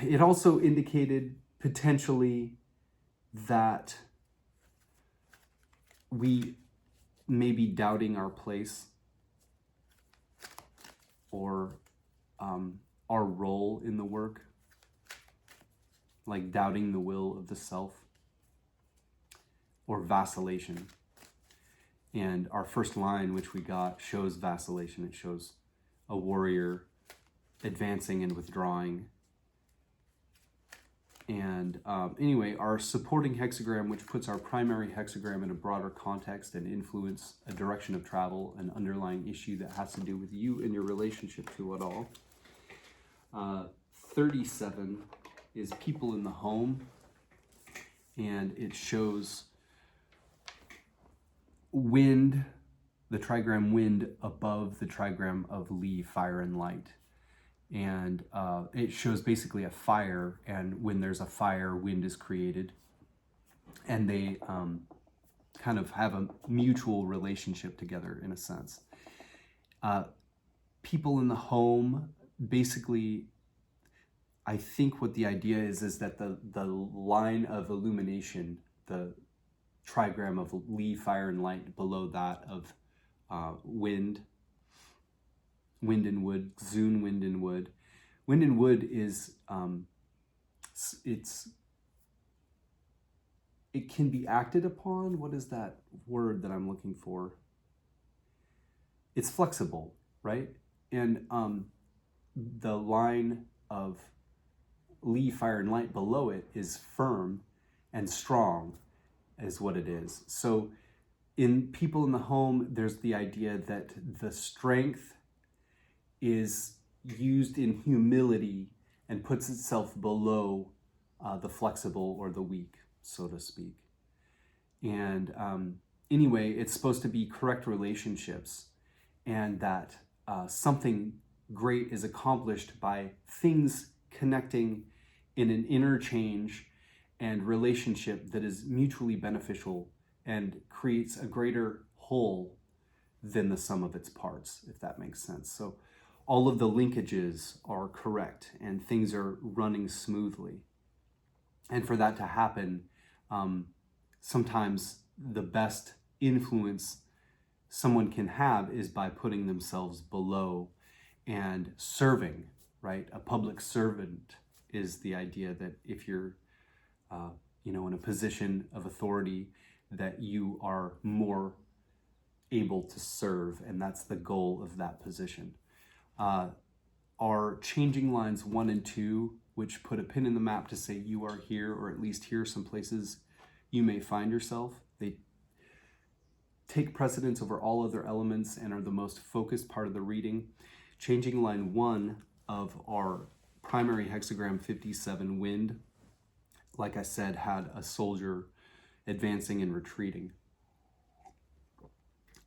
It also indicated potentially that we may be doubting our place or our role in the work, like doubting the will of the self, or vacillation. And our first line, which we got, shows vacillation. It shows a warrior advancing and withdrawing. And anyway, our supporting hexagram, which puts our primary hexagram in a broader context and influence a direction of travel, an underlying issue that has to do with you and your relationship to it all. 37 is people in the home, and it shows wind, the trigram wind above the trigram of Li, fire and light. And it shows basically a fire, and when there's a fire, wind is created. And they kind of have a mutual relationship together, in a sense. People in the home, basically, I think what the idea is that the line of illumination, the trigram of Li, fire and light, below that of wind and wood, Zun, wind and wood. Wind and wood is, it can be acted upon. What is that word that I'm looking for? It's flexible, right? And the line of Li, fire and light below it is firm and strong, is what it is. So in people in the home, there's the idea that the strength is used in humility and puts itself below the flexible or the weak, so to speak. And anyway, it's supposed to be correct relationships, and that something great is accomplished by things connecting in an interchange and relationship that is mutually beneficial and creates a greater whole than the sum of its parts, if that makes sense. So all of the linkages are correct and things are running smoothly. And for that to happen, sometimes the best influence someone can have is by putting themselves below and serving, right? A public servant is the idea that if you're, in a position of authority, that you are more able to serve, and that's the goal of that position. Our changing lines 1 and 2, which put a pin in the map to say you are here, or at least here are some places you may find yourself. They take precedence over all other elements and are the most focused part of the reading. Changing line 1 of our primary hexagram 57 wind, like I said, had a soldier advancing and retreating.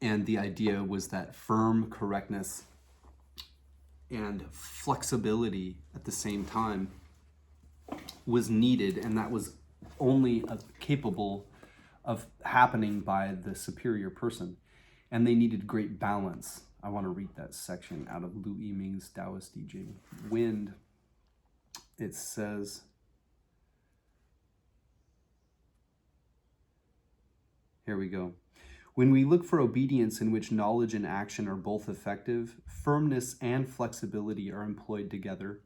And the idea was that firm correctness and flexibility at the same time was needed, and that was only capable of happening by the superior person. And they needed great balance. I want to read that section out of I-ming's Taoist I Ching. Wind, it says, here we go. When we look for obedience in which knowledge and action are both effective, firmness and flexibility are employed together,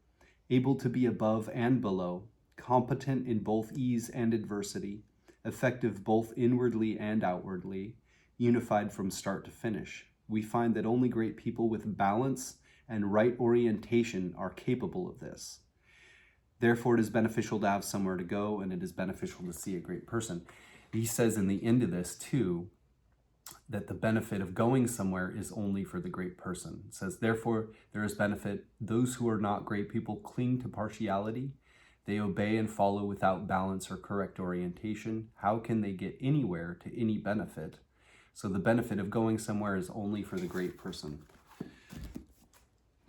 able to be above and below, competent in both ease and adversity, effective both inwardly and outwardly, unified from start to finish. We find that only great people with balance and right orientation are capable of this. Therefore, it is beneficial to have somewhere to go, and it is beneficial to see a great person. He says in the end of this, too, that the benefit of going somewhere is only for the great person. It says, therefore, there is benefit. Those who are not great people cling to partiality. They obey and follow without balance or correct orientation. How can they get anywhere to any benefit? So the benefit of going somewhere is only for the great person.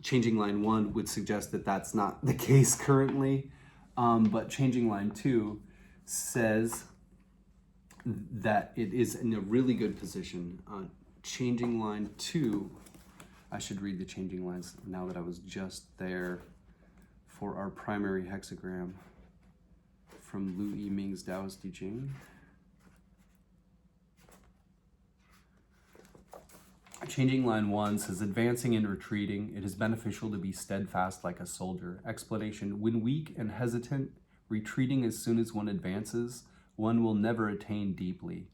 Changing line 1 would suggest that that's not the case currently, but changing line 2 says that it is in a really good position. Changing line 2, I should read the changing lines now that I was just there for our primary hexagram from I-ming's Taoist I Ching. Changing line 1 says, advancing and retreating, it is beneficial to be steadfast like a soldier. Explanation, when weak and hesitant, retreating as soon as one advances, one will never attain deeply.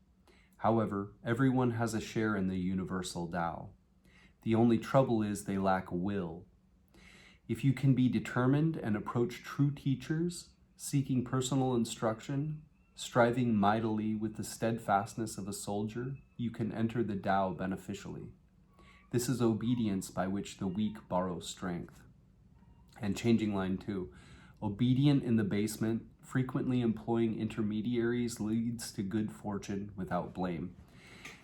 However, everyone has a share in the universal Tao. The only trouble is they lack will. If you can be determined and approach true teachers, seeking personal instruction, striving mightily with the steadfastness of a soldier, you can enter the Tao beneficially. This is obedience by which the weak borrow strength. And changing line 2, obedient in the basement, frequently employing intermediaries leads to good fortune without blame.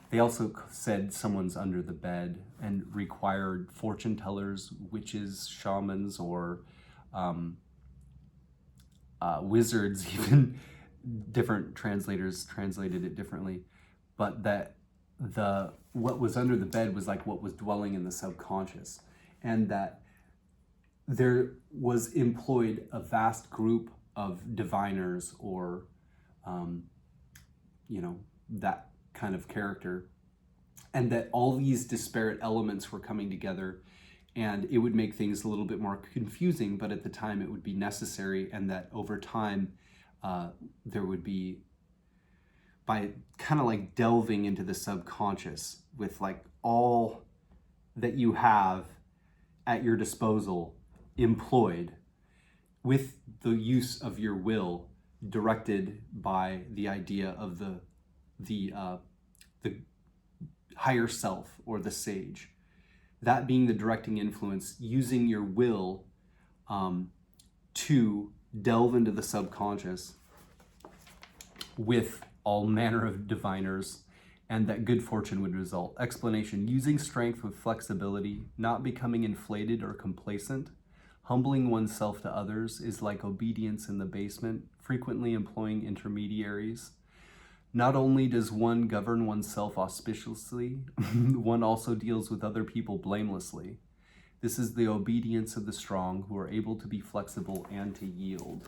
They also said someone's under the bed and required fortune tellers, witches, shamans, or wizards, even different translators translated it differently, but that what was under the bed was like what was dwelling in the subconscious, and that there was employed a vast group of diviners or that kind of character, and that all these disparate elements were coming together, and it would make things a little bit more confusing, but at the time it would be necessary, and that over time there would be, by kind of like delving into the subconscious with like all that you have at your disposal employed with the use of your will, directed by the idea of the higher self or the sage, that being the directing influence, using your will to delve into the subconscious with all manner of diviners, and that good fortune would result. Explanation, using strength with flexibility, not becoming inflated or complacent, humbling oneself to others is like obedience in the basement, frequently employing intermediaries. Not only does one govern oneself auspiciously, one also deals with other people blamelessly. This is the obedience of the strong, who are able to be flexible and to yield.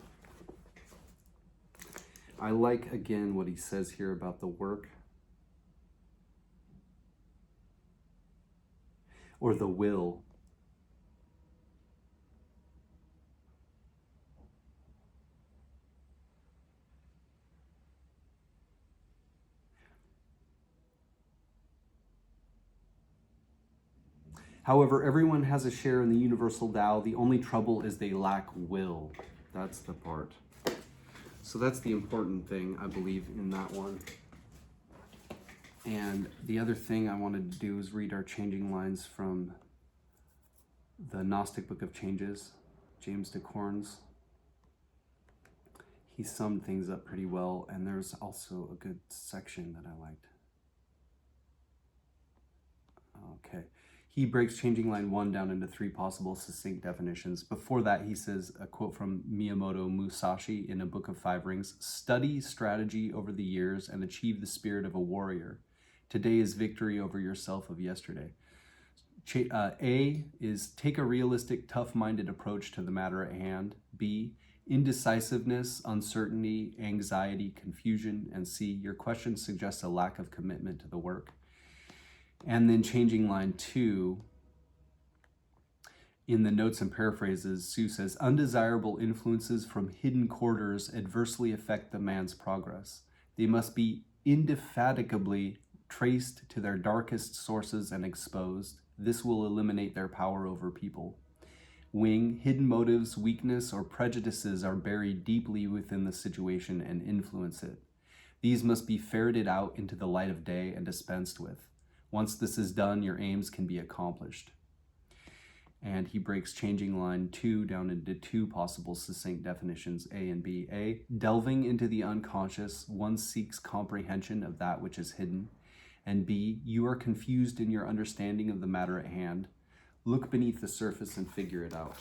I like, again, what he says here about the work, or the will. However, everyone has a share in the universal Tao. The only trouble is they lack will. That's the part. So that's the important thing, I believe, in that one. And the other thing I wanted to do is read our changing lines from the Gnostic Book of Changes, James Dekorne's. He summed things up pretty well, and there's also a good section that I liked. Okay. He breaks changing line 1 down into 3 possible succinct definitions. Before that, he says a quote from Miyamoto Musashi in A Book of Five Rings: "Study strategy over the years and achieve the spirit of a warrior. Today is victory over yourself of yesterday." A is take a realistic, tough-minded approach to the matter at hand. B, indecisiveness, uncertainty, anxiety, confusion. And C, your question suggests a lack of commitment to the work. And then changing line 2, in the notes and paraphrases, Sue says, undesirable influences from hidden quarters adversely affect the man's progress. They must be indefatigably traced to their darkest sources and exposed. This will eliminate their power over people. Wing, hidden motives, weakness, or prejudices are buried deeply within the situation and influence it. These must be ferreted out into the light of day and dispensed with. Once this is done, your aims can be accomplished. And he breaks changing line 2 down into 2 possible succinct definitions, A and B. A, delving into the unconscious, one seeks comprehension of that which is hidden. And B, you are confused in your understanding of the matter at hand. Look beneath the surface and figure it out.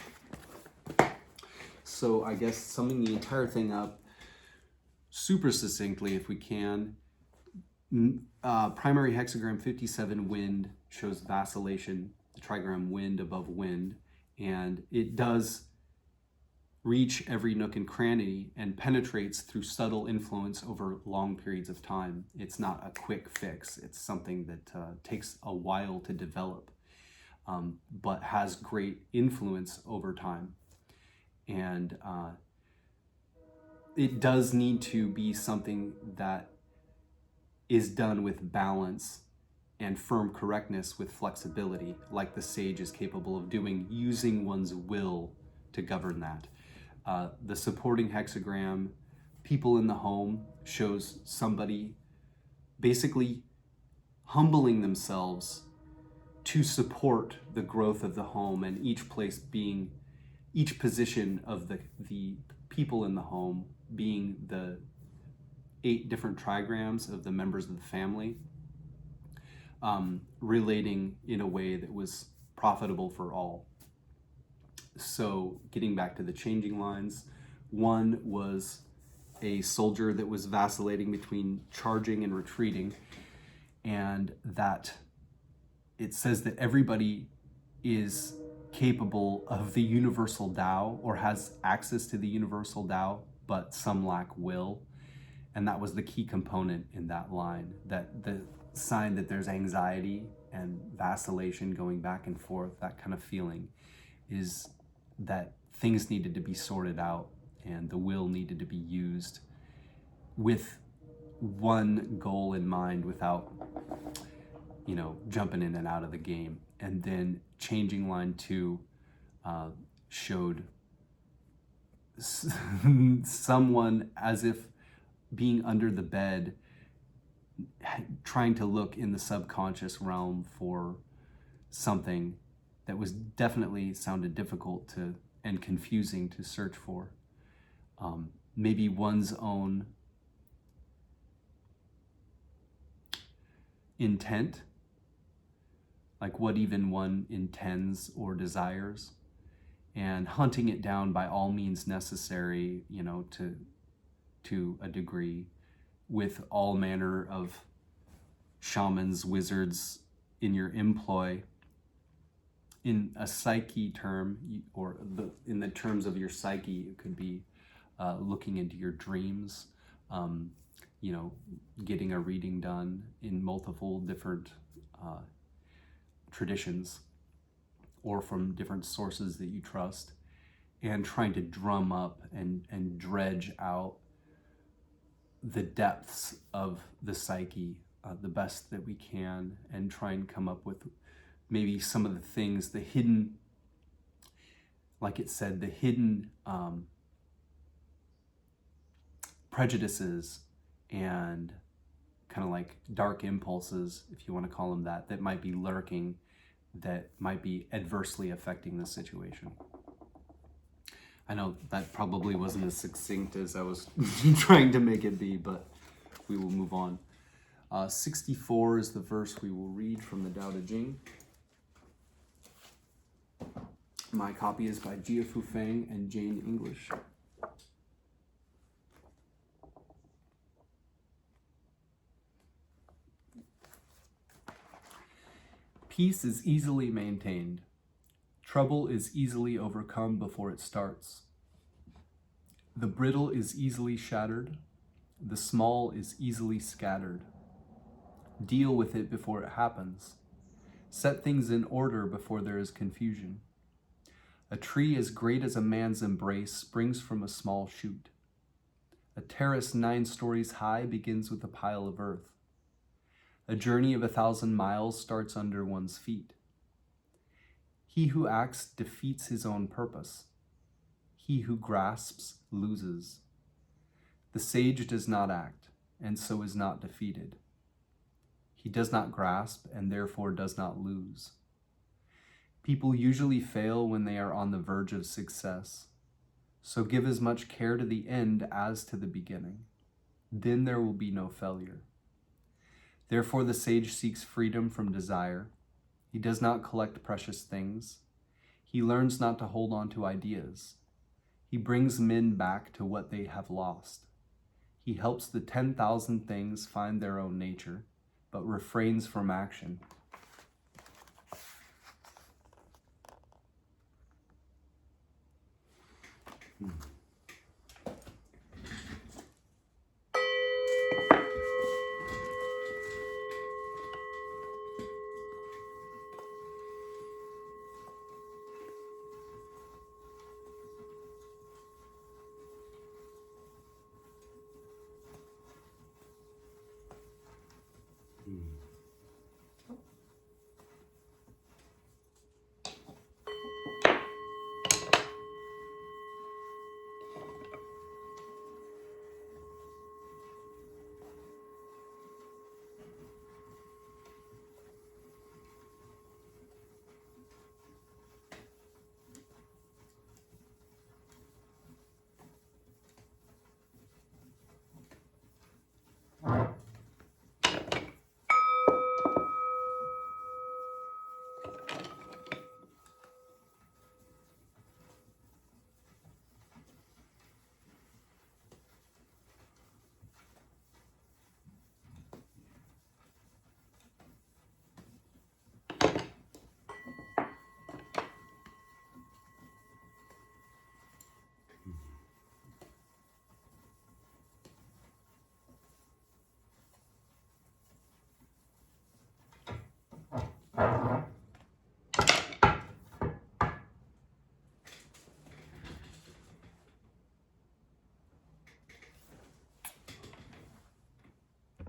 So I guess summing the entire thing up super succinctly, if we can, primary hexagram 57 wind shows vacillation, the trigram wind above wind, and it does reach every nook and cranny and penetrates through subtle influence over long periods of time. It's not a quick fix. It's something that takes a while to develop, but has great influence over time. And it does need to be something that is done with balance and firm correctness with flexibility, like the sage is capable of doing, using one's will to govern that. The supporting hexagram, people in the home, shows somebody basically humbling themselves to support the growth of the home, and each place being, each position of the people in the home being the 8 different trigrams of the members of the family, relating in a way that was profitable for all. So getting back to the changing lines, 1 was a soldier that was vacillating between charging and retreating, and that it says that everybody is capable of the universal Tao or has access to the universal Tao, but some lack will. And that was the key component in that line, that the sign that there's anxiety and vacillation going back and forth, that kind of feeling, is that things needed to be sorted out and the will needed to be used with one goal in mind without, jumping in and out of the game. And then changing line 2 showed someone as if being under the bed, trying to look in the subconscious realm for something that was definitely sounded difficult to and confusing to search for. Maybe one's own intent, like what even one intends or desires, and hunting it down by all means necessary, to a degree, with all manner of shamans, wizards in your employ. In a psyche term, or in the terms of your psyche, it could be looking into your dreams, getting a reading done in multiple different traditions or from different sources that you trust, and trying to drum up and dredge out the depths of the psyche the best that we can, and try and come up with maybe some of the things, the hidden, like it said, the hidden prejudices and kind of like dark impulses, if you want to call them that, that might be lurking, that might be adversely affecting the situation. I know that probably wasn't as succinct as I was trying to make it be, but we will move on. 64 is the verse we will read from the Tao Te Ching. My copy is by Jia Fu Feng and Jane English. Peace is easily maintained. Trouble is easily overcome before it starts. The brittle is easily shattered. The small is easily scattered. Deal with it before it happens. Set things in order before there is confusion. A tree as great as a man's embrace springs from a small shoot. A terrace 9 stories high begins with a pile of earth. A journey of 1,000 miles starts under one's feet. He who acts defeats his own purpose. He who grasps loses. The sage does not act, and so is not defeated. He does not grasp, and therefore does not lose. People usually fail when they are on the verge of success. So give as much care to the end as to the beginning. Then there will be no failure. Therefore the sage seeks freedom from desire. He does not collect precious things. He learns not to hold on to ideas. He brings men back to what they have lost. He helps the 10,000 things find their own nature, but refrains from action.